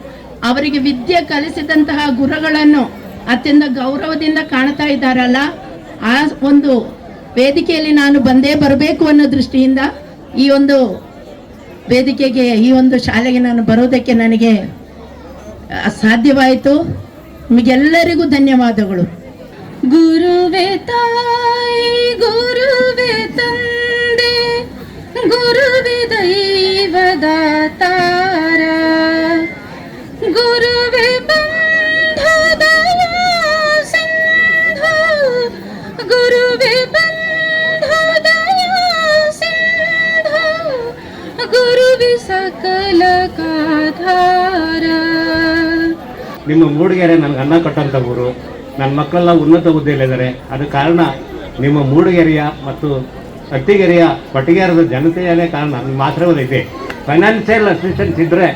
ಅವರಿಗೆ ವಿದ್ಯೆ ಕಲಿಸಿದಂತಹ ಗುರುಗಳನ್ನು ಅತ್ಯಂತ ಗೌರವದಿಂದ ಕಾಣ್ತಾ ಇದ್ದಾರಲ್ಲ, ಆ ಒಂದು ವೇದಿಕೆಯಲ್ಲಿ ನಾನು ಬಂದೇ ಬರಬೇಕು ಅನ್ನೋ ದೃಷ್ಟಿಯಿಂದ ಈ ಒಂದು ವೇದಿಕೆಗೆ, ಈ ಒಂದು ಶಾಲೆಗೆ ನಾನು ಬರೋದಕ್ಕೆ ನನಗೆ ಸಾಧ್ಯವಾಯಿತು. ನಿಮಗೆಲ್ಲರಿಗೂ ಧನ್ಯವಾದಗಳು. ಗುರುವೇ ತಾಯಿ, ಗುರುವೇ ತಂದೆ, ಗುರುವೇ ದೈವದಾತಾರ, ಗುರುವೇ ಬಂಧುದಯ ಸಿಂಧು, ಗುರುವೇ ಬಂಧುದಯ ಸಿಂಧು, ಗುರುವೇ ಸಕಲ ಕಾಧಾರ. ನಿಮ್ಮ ಮೂಡಿಗೆರೆ ನನಗೆ ಅನ್ನ ಕೊಟ್ಟಂಥ ಊರು. ನನ್ನ ಮಕ್ಕಳೆಲ್ಲ ಉನ್ನತ ಹುದ್ದೆಯಲ್ಲಿದ್ದಾರೆ. ಅದು ಕಾರಣ ನಿಮ್ಮ ಮೂಡಿಗೆರೆಯ ಮತ್ತು ಅತ್ತಿಗೆರೆಯ ಪಟ್ಟಿಗೆರೆದ ಜನತೆಯೇ ಕಾರಣ. ನಿಮ್ಮ ಆಶೀರ್ವಾದ ಇದೆ. ಫೈನಾನ್ಷಿಯಲ್ ಅಸಿಸ್ಟೆನ್ಸ್ ಇದ್ದರೆ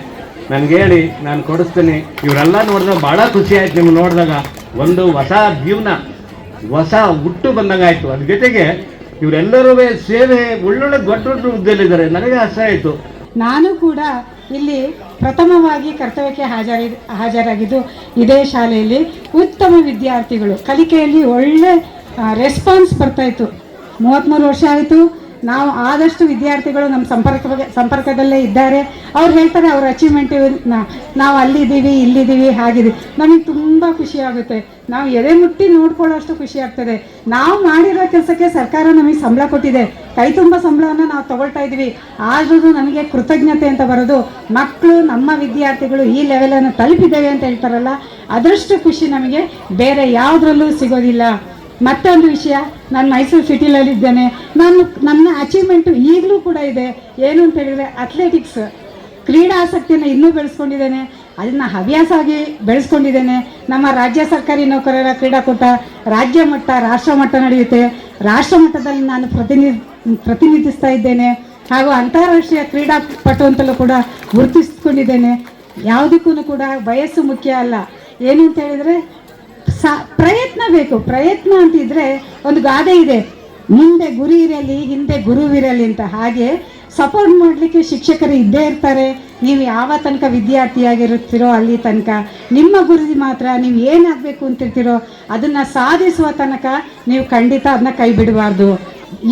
ನನಗೆ ಹೇಳಿ, ನಾನು ಕೊಡಿಸ್ತೀನಿ. ಇವರೆಲ್ಲ ನೋಡಿದಾಗ ಭಾಳ ಖುಷಿ ಆಯ್ತು. ನಿಮ್ಗೆ ನೋಡಿದಾಗ ಒಂದು ಹೊಸ ಜೀವನ, ಹೊಸ ಹುಟ್ಟು ಬಂದಂಗೆ ಆಯಿತು. ಅದ್ರ ಜೊತೆಗೆ ಇವರೆಲ್ಲರೂ ಸೇವೆ ಒಳ್ಳೊಳ್ಳೆ ದೊಡ್ಡ ಹುದ್ದೆಯಲ್ಲಿದ್ದಾರೆ. ನನಗೆ ಆಸೆ ಆಯಿತು. ನಾನು ಕೂಡ ಇಲ್ಲಿ ಪ್ರಥಮವಾಗಿ ಕರ್ತವ್ಯಕ್ಕೆ ಹಾಜರಾಗಿದ್ದು ಇದೇ ಶಾಲೆಯಲ್ಲಿ. ಉತ್ತಮ ವಿದ್ಯಾರ್ಥಿಗಳು, ಕಲಿಕೆಯಲ್ಲಿ ಒಳ್ಳೆ ರೆಸ್ಪಾನ್ಸ್ ಬರ್ತಾಯಿತ್ತು. 33 ವರ್ಷ ಆಯಿತು. ನಾವು ಆದಷ್ಟು ವಿದ್ಯಾರ್ಥಿಗಳು ನಮ್ಮ ಸಂಪರ್ಕದಲ್ಲೇ ಇದ್ದಾರೆ. ಅವ್ರು ಹೇಳ್ತಾರೆ ಅವ್ರ ಅಚೀವ್ಮೆಂಟ್, ನಾವು ಅಲ್ಲಿದ್ದೀವಿ, ಇಲ್ಲಿದ್ದೀವಿ, ಹಾಗಿದ್ದೀವಿ. ನಮಗೆ ತುಂಬ ಖುಷಿಯಾಗುತ್ತೆ. ನಾವು ಎದೆ ಮುಟ್ಟಿ ನೋಡ್ಕೊಳ್ಳೋಷ್ಟು ಖುಷಿ ಆಗ್ತದೆ. ನಾವು ಮಾಡಿರೋ ಕೆಲಸಕ್ಕೆ ಸರ್ಕಾರ ನಮಗೆ ಸಂಬಳ ಕೊಟ್ಟಿದೆ. ಕೈ ತುಂಬ ಸಂಬಳವನ್ನು ನಾವು ತಗೊಳ್ತಾ ಇದ್ದೀವಿ. ಆದ್ರೂ ನಮಗೆ ಕೃತಜ್ಞತೆ ಅಂತ ಬರೋದು, ಮಕ್ಕಳು, ನಮ್ಮ ವಿದ್ಯಾರ್ಥಿಗಳು ಈ ಲೆವೆಲನ್ನು ತಲುಪಿದ್ದೇವೆ ಅಂತ ಹೇಳ್ತಾರಲ್ಲ, ಅದರಷ್ಟು ಖುಷಿ ನಮಗೆ ಬೇರೆ ಯಾವುದ್ರಲ್ಲೂ ಸಿಗೋದಿಲ್ಲ. ಮತ್ತೊಂದು ವಿಷಯ, ನಾನು ಮೈಸೂರು ಸಿಟಿಲಲ್ಲಿದ್ದೇನೆ. ನನ್ನ ಅಚೀವ್ಮೆಂಟು ಈಗಲೂ ಕೂಡ ಇದೆ. ಏನು ಅಂತ ಹೇಳಿದರೆ ಅಥ್ಲೆಟಿಕ್ಸ್, ಕ್ರೀಡಾಸಕ್ತಿಯನ್ನು ಇನ್ನೂ ಬೆಳೆಸ್ಕೊಂಡಿದ್ದೇನೆ. ಅದನ್ನು ಹವ್ಯಾಸ ಆಗಿ ಬೆಳೆಸ್ಕೊಂಡಿದ್ದೇನೆ. ನಮ್ಮ ರಾಜ್ಯ ಸರ್ಕಾರಿ ನೌಕರರ ಕ್ರೀಡಾಕೂಟ ರಾಜ್ಯ ಮಟ್ಟ, ರಾಷ್ಟ್ರ ಮಟ್ಟ ನಡೆಯುತ್ತೆ. ರಾಷ್ಟ್ರ ಮಟ್ಟದಲ್ಲಿ ನಾನು ಪ್ರತಿನಿಧಿಸ್ತಾ ಇದ್ದೇನೆ. ಹಾಗೂ ಅಂತಾರಾಷ್ಟ್ರೀಯ ಕ್ರೀಡಾಪಟು ಅಂತಲೂ ಕೂಡ ಗುರುತಿಸ್ಕೊಂಡಿದ್ದೇನೆ. ಯಾವುದಕ್ಕೂ ಕೂಡ ವಯಸ್ಸು ಮುಖ್ಯ ಅಲ್ಲ. ಏನು ಅಂತ ಹೇಳಿದರೆ ಪ್ರಯತ್ನ ಬೇಕು. ಪ್ರಯತ್ನ ಅಂತಿದ್ರೆ ಒಂದು ಗಾದೆ ಇದೆ, ಮುಂದೆ ಗುರಿ ಇರಲಿ, ಹಿಂದೆ ಗುರುವಿರಲಿ ಅಂತ. ಹಾಗೆ ಸಪೋರ್ಟ್ ಮಾಡಲಿಕ್ಕೆ ಶಿಕ್ಷಕರು ಇದ್ದೇ ಇರ್ತಾರೆ. ನೀವು ಯಾವ ತನಕ ವಿದ್ಯಾರ್ಥಿಯಾಗಿರುತ್ತೀರೋ ಅಲ್ಲಿ ತನಕ ನಿಮ್ಮ ಗುರಿ ಮಾತ್ರ, ನೀವು ಏನಾಗಬೇಕು ಅಂತಿರ್ತೀರೋ ಅದನ್ನು ಸಾಧಿಸುವ ತನಕ ನೀವು ಖಂಡಿತ ಅದನ್ನ ಕೈ ಬಿಡಬಾರ್ದು.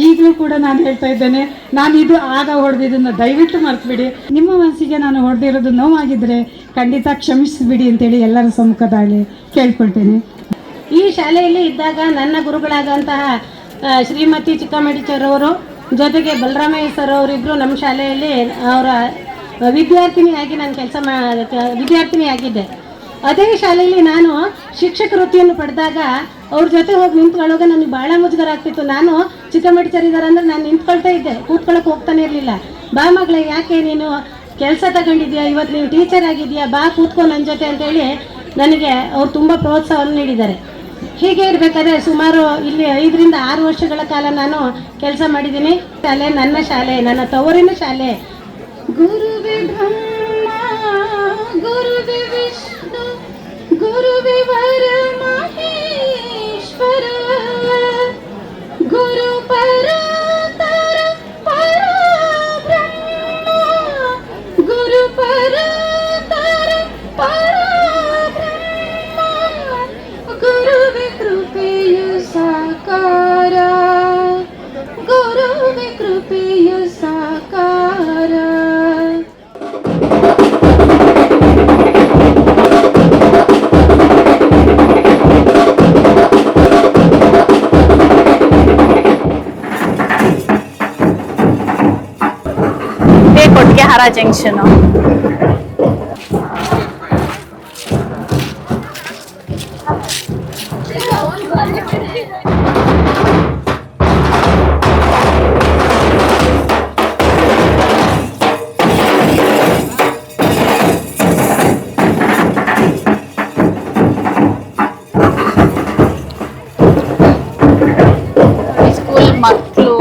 ಈಗಲೂ ಕೂಡ ನಾನು ಹೇಳ್ತಾ ಇದ್ದೇನೆ, ನಾನು ಇದು ಆಗ ಹೊಡೆದಿದ್ದನ್ನು ದಯವಿಟ್ಟು ಮರೆತುಬಿಡಿ. ನಿಮ್ಮ ಮನಸ್ಸಿಗೆ ನಾನು ಹೊಡೆದಿರೋದು ನೋವಾಗಿದ್ದರೆ ಖಂಡಿತ ಕ್ಷಮಿಸಿಬಿಡಿ ಅಂತೇಳಿ ಎಲ್ಲರ ಸಮ್ಮುಖದಲ್ಲಿ ಕೇಳ್ಕೊಳ್ತೇನೆ. ಈ ಶಾಲೆಯಲ್ಲಿ ಇದ್ದಾಗ ನನ್ನ ಗುರುಗಳಾದಂತಹ ಶ್ರೀಮತಿ ಚಿಕ್ಕಮಡಿಚರವರು ಜೊತೆಗೆ ಬಲರಾಮಯ್ಯ ಸರ್ ಅವರಿಬ್ಬರು ನಮ್ಮ ಶಾಲೆಯಲ್ಲಿ ಅವರ ವಿದ್ಯಾರ್ಥಿನಿಯಾಗಿ ನಾನು ವಿದ್ಯಾರ್ಥಿನಿಯಾಗಿದ್ದೆ. ಅದೇ ಶಾಲೆಯಲ್ಲಿ ನಾನು ಶಿಕ್ಷಕ ವೃತ್ತಿಯನ್ನು ಪಡೆದಾಗ ಅವ್ರ ಜೊತೆ ಹೋಗಿ ನಿಂತ್ಕೊಳ್ಳೋವಾಗ ನನಗೆ ಭಾಳ ಮುಜುಗರ ಆಗ್ತಿತ್ತು. ನಾನು ಚಿಕ್ಕಮ್ಮ ಟೀಚರ್ ಇದ್ದಾರೆ ಅಂದರೆ ನಾನು ನಿಂತ್ಕೊಳ್ತಾ ಇದ್ದೆ, ಕೂತ್ಕೊಳ್ಳೋಕೆ ಹೋಗ್ತಾನೆ ಇರಲಿಲ್ಲ. ಬಾ ಮಗಳೇ, ಯಾಕೆ ನೀನು ಕೆಲಸ ತಗೊಂಡಿದ್ಯಾ, ಇವತ್ತು ನೀವು ಟೀಚರ್ ಆಗಿದೆಯಾ, ಬಾ ಕೂತ್ಕೊ ನನ್ನ ಜೊತೆ ಅಂತೇಳಿ ನನಗೆ ಅವ್ರು ತುಂಬ ಪ್ರೋತ್ಸಾಹವನ್ನು ನೀಡಿದ್ದಾರೆ. ಹೀಗೆ ಇರಬೇಕಾದ್ರೆ ಸುಮಾರು ಇಲ್ಲಿ 5 ರಿಂದ 6 ವರ್ಷಗಳ ಕಾಲ ನಾನು ಕೆಲಸ ಮಾಡಿದ್ದೀನಿ. ಶಾಲೆ ನನ್ನ ಶಾಲೆ, ನನ್ನ ತವರಿನ ಶಾಲೆ. ಗುರುವೇ ಬ್ರಹ್ಮ ಗುರುವೇ ವಿಷ್ಣು ಗುರುವೇ ವರ ಮಹೇಶ್ವರ ಗುರು ಪರತರ ಪರಬ್ರಹ್ಮ ಗುರು ಪರತರ ಪರಬ್ರಹ್ಮ ಗುರುವೇ ಕೃಪೆಯು ಸಾಕಾರ ಗುರುವೇ ಕೃಪೆಯು ಸಾಕಾರ. ಕೊಟ್ಟಿಗೆಹಾರ ಜಂಕ್ಷನ್. ಸ್ಕೂಲ್ ಮಕ್ಕಳು,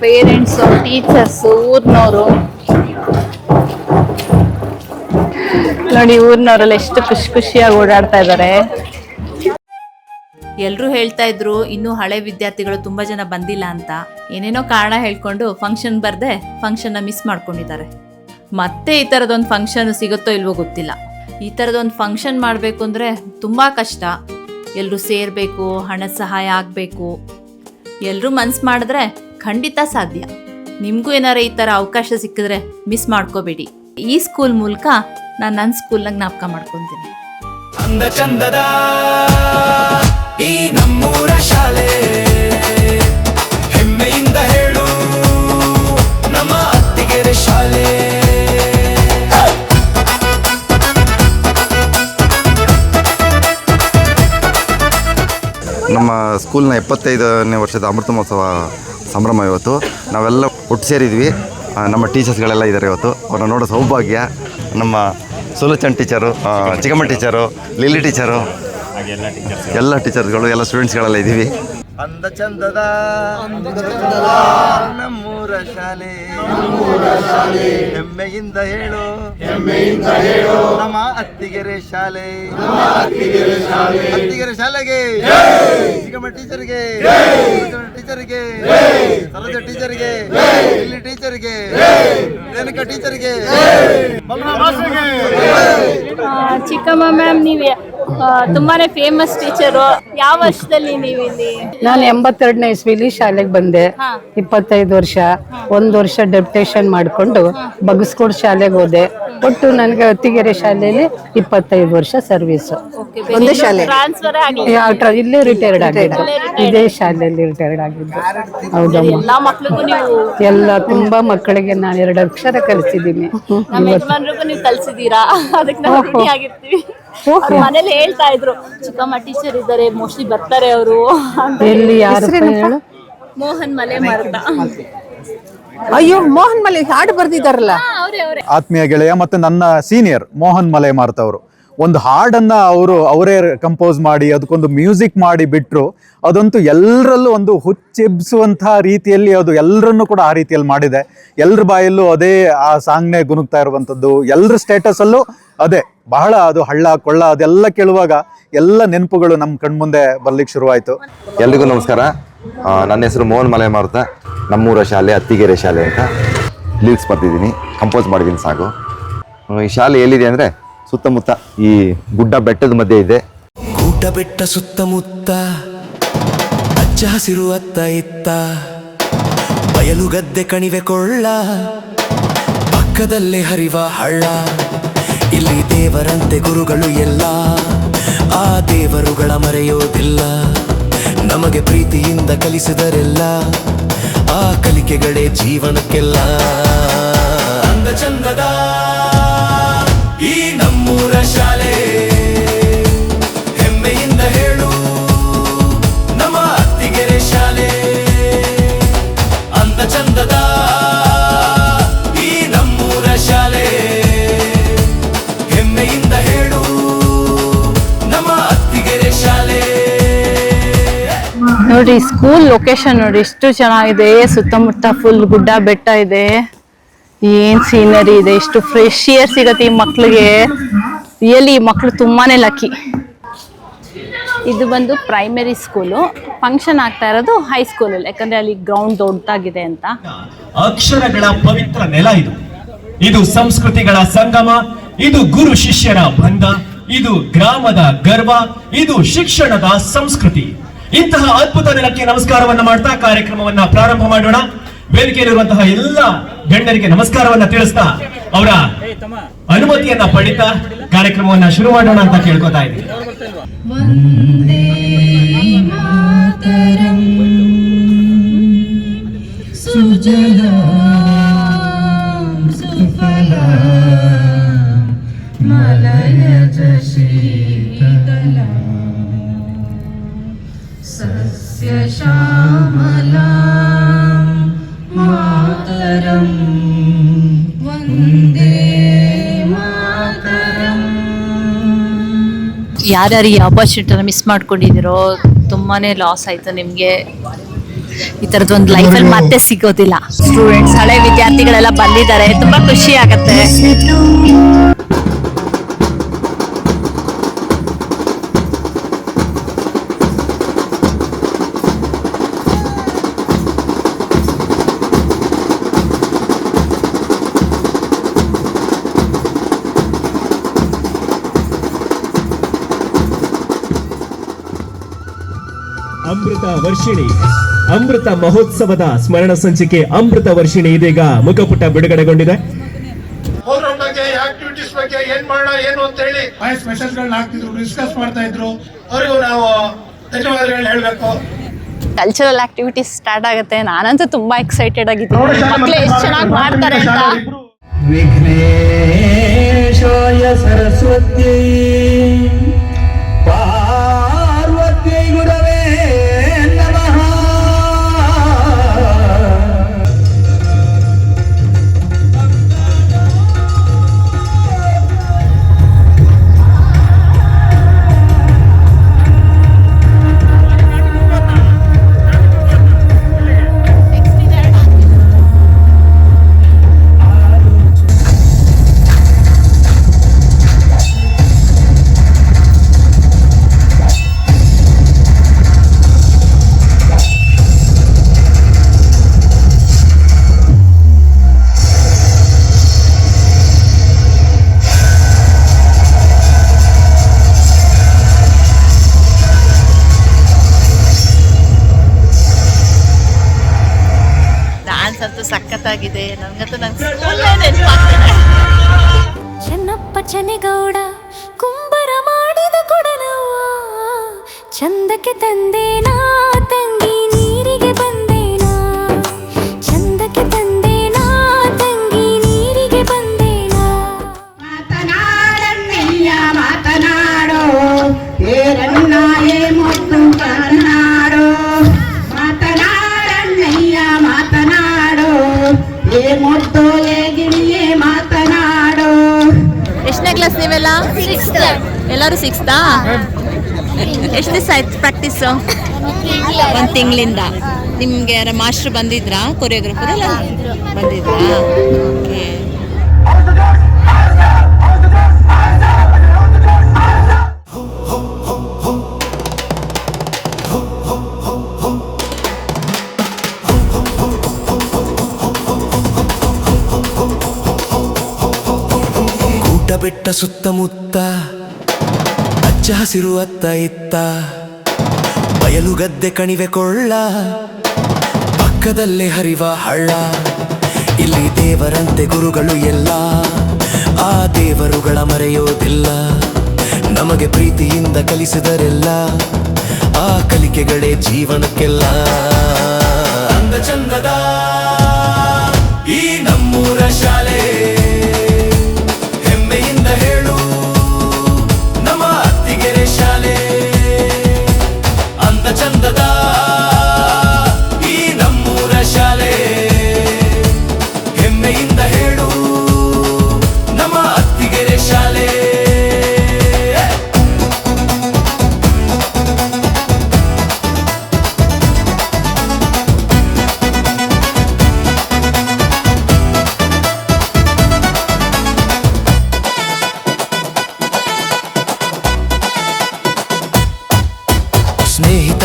ಪೇರೆಂಟ್ಸು, ಟೀಚರ್ಸು, ಊರಿನವರು ನೋಡಿ, ಊರಿನವರೆಲ್ಲ ಎಷ್ಟು ಖುಷಿಯಾಗಿ ಓಡಾಡ್ತಾ ಇದ್ದಾರೆ. ಎಲ್ಲರೂ ಹೇಳ್ತಾ ಇದ್ರು ಇನ್ನೂ ಹಳೆ ವಿದ್ಯಾರ್ಥಿಗಳು ತುಂಬ ಜನ ಬಂದಿಲ್ಲ ಅಂತ. ಏನೇನೋ ಕಾರಣ ಹೇಳ್ಕೊಂಡು ಫಂಕ್ಷನ್ ಬರದೆ ಫಂಕ್ಷನ್ನ ಮಿಸ್ ಮಾಡ್ಕೊಂಡಿದ್ದಾರೆ. ಮತ್ತೆ ಈ ಥರದೊಂದು ಫಂಕ್ಷನ್ ಸಿಗುತ್ತೋ ಇಲ್ವೋ ಗೊತ್ತಿಲ್ಲ. ಈ ಥರದೊಂದು ಫಂಕ್ಷನ್ ಮಾಡಬೇಕು ಅಂದರೆ ತುಂಬ ಕಷ್ಟ. ಎಲ್ಲರೂ ಸೇರಬೇಕು, ಹಣದ ಸಹಾಯ ಆಗಬೇಕು. ಎಲ್ಲರೂ ಮನ್ಸು ಮಾಡಿದ್ರೆ ಖಂಡಿತ ಸಾಧ್ಯ. ನಿಮಗೂ ಏನಾರು ಈ ಥರ ಅವಕಾಶ ಸಿಕ್ಕಿದ್ರೆ ಮಿಸ್ ಮಾಡ್ಕೋಬೇಡಿ. ಈ ಸ್ಕೂಲ್ ಮೂಲಕ ನಾನು ನನ್ನ ಸ್ಕೂಲ್ನಾಗ ಜ್ಞಾಪಕ ಮಾಡ್ಕೊತೀನಿ. ಅಂದ ಚಂದದ ಈ ನಮ್ಮೂರ ಶಾಲೆ, ಹೆಮ್ಮೆಯಿಂದ ಹೇಳು ನಮ್ಮ ಅತ್ತಿಗೆರೆ ಶಾಲೆ. ನಮ್ಮ ಸ್ಕೂಲ್ನ 75ನೇ ವರ್ಷದ ಅಮೃತ ಮಹೋತ್ಸವ ಸಂಭ್ರಮ ಇವತ್ತು. ನಾವೆಲ್ಲ ಒಟ್ಟು ಸೇರಿದ್ವಿ. ನಮ್ಮ ಟೀಚರ್ಸ್ಗಳೆಲ್ಲ ಇದ್ದಾರೆ ಇವತ್ತು. ಅವ್ರನ್ನ ನೋಡೋ ಸೌಭಾಗ್ಯ. ನಮ್ಮ ಸುಲೋಚನ್ ಟೀಚರು, ಚಿಕ್ಕಮ್ಮ ಟೀಚರು, ಲಿಲ್ಲಿ ಟೀಚರು, ಎಲ್ಲ ಟೀಚರ್ಸ್ಗಳು, ಎಲ್ಲ ಸ್ಟೂಡೆಂಟ್ಸ್ಗಳೆಲ್ಲ ಇದ್ದೀವಿ. ಅಂದ ಚಂದದ ನಮ್ಮೂರ ಶಾಲೆ, ಹೆಮ್ಮೆಯಿಂದ ಹೇಳು ನಮ್ಮ ಅತ್ತಿಗೆರೆ ಶಾಲೆ. ಅತ್ತಿಗೆರೆ ಶಾಲೆಗೆ, ಚಿಕ್ಕಮ್ಮ ಟೀಚರ್ಗೆ, ಟೀಚರ್ಗೆ, ಸರೋಜ ಟೀಚರ್ಗೆ, ಇಲ್ಲಿ ಟೀಚರ್ಗೆ, ರೇಣುಕಾ ಟೀಚರ್ಗೆ, ಚಿಕ್ಕಮ್ಮ ಮ್ಯಾಮ್, ನೀವೇ ತುಂಬಾನೇ ಫೇಮಸ್ ಟೀಚರು. ಯಾವ ವರ್ಷದಲ್ಲಿ ನೀವು ಇಲ್ಲಿ? ನಾನು 82ನೇ ಇಸ್ವಿಲಿ ಶಾಲೆಗೆ ಬಂದೆ. 25 ವರ್ಷ. 1 ವರ್ಷ ಡೆಪ್ಯುಟೇಷನ್ ಮಾಡಿಕೊಂಡು ಬಗಸ್ಕೋಡ್ ಶಾಲೆಗೆ ಹೋದೆ. ಒಟ್ಟು ನನಗೆ ಅತ್ತಿಗೆರೆ ಶಾಲೆಯಲ್ಲಿ 25 ವರ್ಷ ಸರ್ವಿಸು. ಒಂದೇ ಶಾಲೆ, ಇಲ್ಲೇ ರಿಟೈರ್ಡ್ ಆಗಿದ್ದು. ಇದೇ ಶಾಲೆಯಲ್ಲಿ ರಿಟೈರ್ಡ್ ಆಗಿದ್ದು. ಹೌದಮ್ಮ. ಎಲ್ಲ ತುಂಬಾ ಮಕ್ಕಳಿಗೆ ನಾನು 2 ಅಕ್ಷರ ಕಲಿಸಿದ್ದೀನಿ. ನೀವು ಕಲ್ಸಿದೀರಾ? ಅದಕ್ಕೆ ನಾವು ಋಣಿ ಆಗಿರ್ತೀವಿ. ಮನೇಲಿ ಹೇಳ್ತಾ ಇದ್ರು, ಚಿಕ್ಕಮ್ಮ ಟೀಚರ್ ಇದ್ದಾರೆ, ಮೋಸ್ಟ್ಲಿ ಬರ್ತಾರೆ ಅವರು. ಎಲ್ಲಿ ಯಾರು? ಮೋಹನ್ ಮಲೆಮಾರ್ತ. ಅಯ್ಯೋ, ಮೋಹನ್ ಮಲೆ ಹಾಡು ಬರ್ದಿದ್ದಾರಲ್ಲ. ಆತ್ಮೀಯ ಗೆಳೆಯ ಮತ್ತು ನನ್ನ ಸೀನಿಯರ್ ಮೋಹನ್ ಮಲೆಮಾರ್ತ್ ಅವರು ಒಂದು ಹಾಡನ್ನು ಅವರೇ ಕಂಪೋಸ್ ಮಾಡಿ ಅದಕ್ಕೊಂದು ಮ್ಯೂಸಿಕ್ ಮಾಡಿ ಬಿಟ್ಟರು. ಅದಂತೂ ಎಲ್ಲರಲ್ಲೂ ಒಂದು ಹುಚ್ಚೆಬ್ಸುವಂತಹ ರೀತಿಯಲ್ಲಿ ಅದು ಎಲ್ಲರನ್ನೂ ಕೂಡ ಆ ರೀತಿಯಲ್ಲಿ ಮಾಡಿದೆ. ಎಲ್ಲರ ಬಾಯಲ್ಲೂ ಅದೇ ಆ ಸಾಂಗ್ನೇ ಗುನುಗ್ತಾ ಇರುವಂಥದ್ದು. ಎಲ್ಲರ ಸ್ಟೇಟಸಲ್ಲೂ ಅದೇ. ಬಹಳ ಅದು ಹಳ್ಳ ಕೊಳ್ಳ ಅದೆಲ್ಲ ಕೇಳುವಾಗ ಎಲ್ಲ ನೆನಪುಗಳು ನಮ್ಮ ಕಣ್ಮುಂದೆ ಬರ್ಲಿಕ್ಕೆ ಶುರುವಾಯಿತು. ಎಲ್ರಿಗೂ ನಮಸ್ಕಾರ. ನನ್ನ ಹೆಸರು ಮೋಹನ್ ಮಲೆಮಾರ್ತ. ನಮ್ಮೂರ ಶಾಲೆ ಅತ್ತಿಗೆರೆ ಶಾಲೆ ಅಂತ ಲಿರಿಕ್ಸ್ ಬರ್ತಿದ್ದೀನಿ, ಕಂಪೋಸ್ ಮಾಡಿದ್ದೀನಿ ಸಾಕು. ಈ ಶಾಲೆ ಎಲ್ಲಿದೆ ಅಂದರೆ ಸುತ್ತಮುತ್ತ ಈ ಗುಡ್ಡ ಬೆಟ್ಟದ ಮಧ್ಯೆ ಇದೆ. ಗುಡ್ಡ ಬೆಟ್ಟ ಸುತ್ತಮುತ್ತ ಹಚ್ಚ ಹಸಿರು ಅತ್ತ ಇತ್ತ, ಬಯಲು ಗದ್ದೆ ಕಣಿವೆ ಕೊಳ್ಳ, ಪಕ್ಕದಲ್ಲೇ ಹರಿವ ಹಳ್ಳ. ಇಲ್ಲಿ ದೇವರಂತೆ ಗುರುಗಳು ಎಲ್ಲ, ಆ ದೇವರುಗಳ ಮರೆಯೋದಿಲ್ಲ. ನಮಗೆ ಪ್ರೀತಿಯಿಂದ ಕಲಿಸಿದರೆಲ್ಲ, ಆ ಕಲಿಕೆಗಳೇ ಜೀವನಕ್ಕೆಲ್ಲ. ಅಂದ ಚಂದದ ಈ ನಮ್ಮೂರ ಶಾಲೆ ಹೆಮ್ಮೆಯಿಂದ ಹೇಳು ನಮ್ಮ ಅತ್ತಿಗೆರೆ ಶಾಲೆ ಅಂದ ಚಂದದ ಈ ನಮ್ಮೂರ ಶಾಲೆ ಹೆಮ್ಮೆಯಿಂದ ಹೇಳು ನಮ್ಮ ಅತ್ತಿಗೆರೆ ಶಾಲೆ. ನೋಡ್ರಿ ಸ್ಕೂಲ್ ಲೊಕೇಶನ್ ನೋಡಿ ಎಷ್ಟು ಚೆನ್ನಾಗಿದೆ. ಸುತ್ತಮುತ್ತ ಫುಲ್ ಗುಡ್ಡ ಬೆಟ್ಟ ಇದೆ. ಏನ್ ಸೀನರಿ ಇದೆ, ಎಷ್ಟು ಫ್ರೆಶ್ ಏರ್ ಸಿಗತ್ತೆ ಈ ಮಕ್ಳಿಗೆ. ರಿಯಲಿ ಈ ಮಕ್ಳು ತುಂಬಾನೇ ಲಕ್ಕಿ. ಇದು ಬಂದು ಪ್ರೈಮರಿ ಸ್ಕೂಲು. ಫಂಕ್ಷನ್ ಆಗ್ತಾ ಇರೋದು ಹೈಸ್ಕೂಲಲ್ಲಿ, ಯಾಕಂದ್ರೆ ಅಲ್ಲಿ ಗ್ರೌಂಡ್ ದೊಡ್ಡದಾಗಿದೆ ಅಂತ. ಅಕ್ಷರಗಳ ಪವಿತ್ರ ನೆಲ ಇದು. ಇದು ಸಂಸ್ಕೃತಿಗಳ ಸಂಗಮ. ಇದು ಗುರು ಶಿಷ್ಯರ ಬಂಧ. ಇದು ಗ್ರಾಮದ ಗರ್ವ. ಇದು ಶಿಕ್ಷಣದ ಸಂಸ್ಕೃತಿ. ಇಂತಹ ಅದ್ಭುತ ನೆಲಕ್ಕೆ ನಮಸ್ಕಾರವನ್ನ ಮಾಡ್ತಾ ಕಾರ್ಯಕ್ರಮವನ್ನ ಪ್ರಾರಂಭ ಮಾಡೋಣ. ವೇದಿಕೆಯಲ್ಲಿರುವಂತಹ ಎಲ್ಲ ಗಣ್ಯರಿಗೆ ನಮಸ್ಕಾರವನ್ನ ತಿಳಿಸ್ತಾ ಅವರ ಅನುಮತಿಯನ್ನ ಪಡಿತಾ ಕಾರ್ಯಕ್ರಮವನ್ನ ಶುರು ಮಾಡೋಣ ಅಂತ ಕೇಳ್ಕೊತಾ ಇದ್ದೀನಿ. ಸಸ್ಯ ಶ್ಯಾಮಲಾಂ ಮಾತರಂ ವಂದೇ ಮಾತರಂ. ಯಾರ್ಯಾರು ಈ ಆಪರ್ಚುನಿಟಿನ ಮಿಸ್ ಮಾಡ್ಕೊಂಡಿದ್ದೀರೋ ತುಂಬಾನೇ ಲಾಸ್ ಆಯ್ತು ನಿಮ್ಗೆ. ಈ ತರದ್ ಒಂದು ಲೈಫಲ್ಲಿ ಮತ್ತೆ ಸಿಗೋದಿಲ್ಲ. ಸ್ಟೂಡೆಂಟ್ಸ್, ಹಳೆ ವಿದ್ಯಾರ್ಥಿಗಳೆಲ್ಲ ಬಂದಿದ್ದಾರೆ, ತುಂಬಾ ಖುಷಿ ಆಗತ್ತೆ. ಅಮೃತ ವರ್ಷಿಣಿ, ಅಮೃತ ಮಹೋತ್ಸವದ ಸ್ಮರಣ ಸಂಚಿಕೆ ಅಮೃತ ವರ್ಷಿಣಿ ಇದೀಗ ಮುಖಪುಟ ಬಿಡುಗಡೆಗೊಂಡಿದೆ. ಪ್ರೋಗ್ರಾಮ್ ಬಗ್ಗೆ, ಆಕ್ಟಿವಿಟೀಸ್ ಬಗ್ಗೆ ಏನ್ ಮಾಡೋಣ ಏನು ಅಂತ ಹೇಳಿ ವಾಯ್ಸ್ ಮೆಸೇಜ್ಗಳನ್ನ ಹಾಕ್ತಿದ್ರು, ಡಿಸ್ಕಸ್ ಮಾಡ್ತಾ ಇದ್ರು. ಅವರಿಗೂ ನಾವು ಧನ್ಯವಾದಗಳನ್ನ ಹೇಳ್ಬೇಕು. ಕಲ್ಚರಲ್ ಆಕ್ಟಿವಿಟೀಸ್ ಸ್ಟಾರ್ಟ್ ಆಗುತ್ತೆ. ನಾನಂತೂ ತುಂಬಾ ಎಕ್ಸೈಟೆಡ್ ಆಗಿದ್ದೀನಿ. ಮಕ್ಳು ಎಷ್ಟು ಚೆನ್ನಾಗಿ ಮಾಡ್ತಾರೆ ಅಂತ. ವಿಘ್ನೇಶಾಯ ಸರಸ್ವತಿ ಪಾರ್ವತಿ ಗುರವೇ ನಮಃ. ಅಂತೂ ಸಖತ್ತಾಗಿದೆ. ನನಗಂತೂ ಚೆನ್ನಪ್ಪ ಚೆನ್ನಿಗೌಡ ಕುಂಬರ ಮಾಡಿದ ಕೊಡಲವ್ವ, ಚಂದಕ್ಕೆ ತಂದೇನಾ ತಂಗಿ ನೀರಿಗೆ ಬಂದೇನಾ, ಚಂದಕ್ಕೆ ತಂದೇನಾ ತಂಗಿ ನೀರಿಗೆ ಬಂದೇನಾ. ಮಾತನಾಡಣ್ಣಯ್ಯ ಮಾತನಾಡೋ ಏರನ್ನ ಏ ಮುತ್ತು ಕನ್ನಾಡೋ, ಮಾತನಾಡಣ್ಣಯ್ಯ ಮಾತನಾಡೋ ಏ ಮುತ್ತು ಏ ಗಿಣಿಯೇ ಮಾತನಾಡೋ. ಎಷ್ಟನೇ ಕ್ಲಾಸ್ ನೀವೆಲ್ಲ? ಎಲ್ಲರೂ 6th. ಎಷ್ಟು ದಿವಸ ಆಯ್ತು ಪ್ರಾಕ್ಟೀಸು? 1 ತಿಂಗಳಿಂದ. ನಿಮ್ಗೆ ಯಾರ ಮಾಸ್ಟರ್ ಬಂದಿದ್ರಾ? ಕೊರಿಯೋಗ್ರಾಫರ್ ಎಲ್ಲ ಬಂದಿದ್ರಾ? ಓಕೆ. ಗುಡ್ಡ ಬೆಟ್ಟ ಸುತ್ತಮುತ್ತ ಹಚ್ಚ ಹಸಿರು ಅತ್ತ ಇತ್ತ, ಬಯಲು ಗದ್ದೆ ಕಣಿವೆ ಕೊಳ್ಳ, ಪಕ್ಕದಲ್ಲೇ ಹರಿವ ಹಳ್ಳ. ಇಲ್ಲಿ ದೇವರಂತೆ ಗುರುಗಳು ಎಲ್ಲ, ಆ ದೇವರುಗಳ ಮರೆಯೋದಿಲ್ಲ. ನಮಗೆ ಪ್ರೀತಿಯಿಂದ ಕಲಿಸಿದರೆಲ್ಲ, ಆ ಕಲಿಕೆಗಳೇ ಜೀವನಕ್ಕೆಲ್ಲ. ಅಂದ ಚಂದದ ಈ ನಮ್ಮೂರ ಶಾಲೆ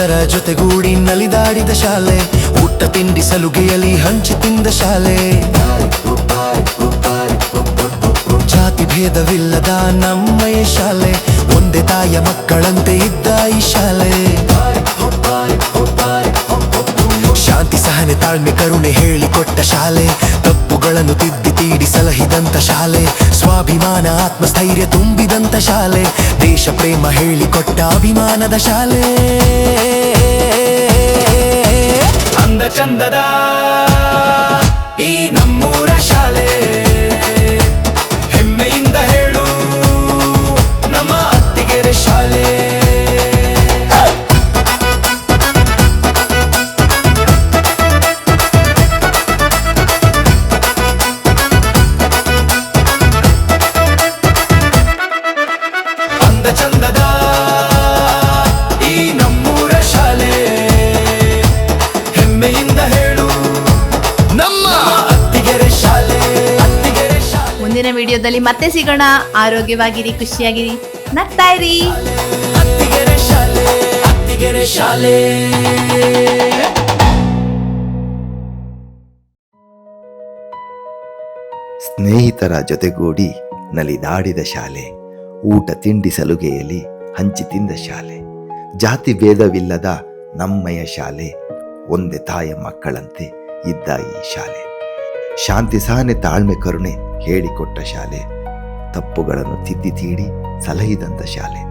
ಸ್ನೇಹಿತರ ಜೊತೆಗೂಡಿ ನಲಿದಾಡಿದ ಶಾಲೆ, ಊಟ ತಿಂಡಿ ಸಲುಗೆಯಲ್ಲಿ ಹಂಚಿ ತಿಂದ ಶಾಲೆ, ಜಾತಿ ಭೇದವಿಲ್ಲದ ನಮ್ಮಯ ಶಾಲೆ, ಒಂದೇ ತಾಯ ಮಕ್ಕಳಂತೆ ಇದ್ದ ಈ ಶಾಲೆ. ಶಾಂತಿ ಸಹನೆ ತಾಳ್ಮೆ ಕರುಣೆ ಹೇಳಿಕೊಟ್ಟ ಶಾಲೆ, ತಪ್ಪುಗಳನ್ನು ತಿದ್ದಿ ತೀಡಿ ಸಲಹಿದಂತ ಶಾಲೆ, ಸ್ವಾಭಿಮಾನ ಆತ್ಮಸ್ಥೈರ್ಯ ತುಂಬಿದಂತ ಶಾಲೆ, ದೇಶ ಪ್ರೇಮ ಹೇಳಿಕೊಟ್ಟ ಅಭಿಮಾನದ ಶಾಲೆ. ಅಂದ ಚಂದದ ಈ ನಮ್ಮೂರ ಶಾಲೆ, ಹೆಮ್ಮೆಯಿಂದ ಹೇಳು ನಮ್ಮ ಅತ್ತಿಗೆರೆ ಶಾಲೆ. ಚಂದದ ಈ ನಮ್ಮೂರ ಶಾಲೆ, ಹೆಮ್ಮೆಯಿಂದ ಹೇಳು ನಮ್ಮ ಅತ್ತಿಗೆರೆ ಶಾಲೆ, ಅತ್ತಿಗೆರೆ ಶಾಲೆ. ಮುಂದಿನ ವಿಡಿಯೋದಲ್ಲಿ ಮತ್ತೆ ಸಿಗೋಣ. ಆರೋಗ್ಯವಾಗಿರಿ, ಖುಷಿಯಾಗಿರಿ, ನಗ್ತಾ ಇರಿ. ಅತ್ತಿಗೆರೆ ಶಾಲೆ, ಅತ್ತಿಗೆರೆ ಶಾಲೆ. ಸ್ನೇಹಿತರ ಜೊತೆಗೂಡಿ ನಲಿದಾಡಿದ ಶಾಲೆ, ಊಟ ತಿಂಡಿ ಸಲುಗೆಯಲ್ಲಿ ಹಂಚಿ ತಿಂದ ಶಾಲೆ, ಜಾತಿ ಭೇದವಿಲ್ಲದ ನಮ್ಮಯ ಶಾಲೆ, ಒಂದೇ ತಾಯ ಮಕ್ಕಳಂತೆ ಇದ್ದ ಈ ಶಾಲೆ, ಶಾಂತಿ ಸಹನೆ ತಾಳ್ಮೆ ಕರುಣೆ ಹೇಳಿಕೊಟ್ಟ ಶಾಲೆ, ತಪ್ಪುಗಳನ್ನು ತಿದ್ದಿ ತೀಡಿ ಸಲಹಿದಂಥ ಶಾಲೆ,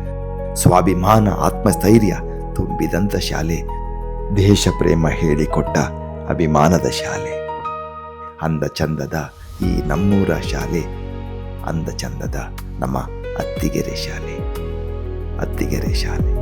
ಸ್ವಾಭಿಮಾನ ಆತ್ಮಸ್ಥೈರ್ಯ ತುಂಬಿದಂಥ ಶಾಲೆ, ದೇಶ ಪ್ರೇಮ ಹೇಳಿಕೊಟ್ಟ ಅಭಿಮಾನದ ಶಾಲೆ. ಅಂದ ಚಂದದ ಈ ನಮ್ಮೂರ ಶಾಲೆ, ಅಂದ ಚಂದದ ನಮ್ಮ ಅತ್ತಿಗೆರೆ ಶಾಲೆ, ಅತ್ತಿಗೆರೆ ಶಾಲೆ.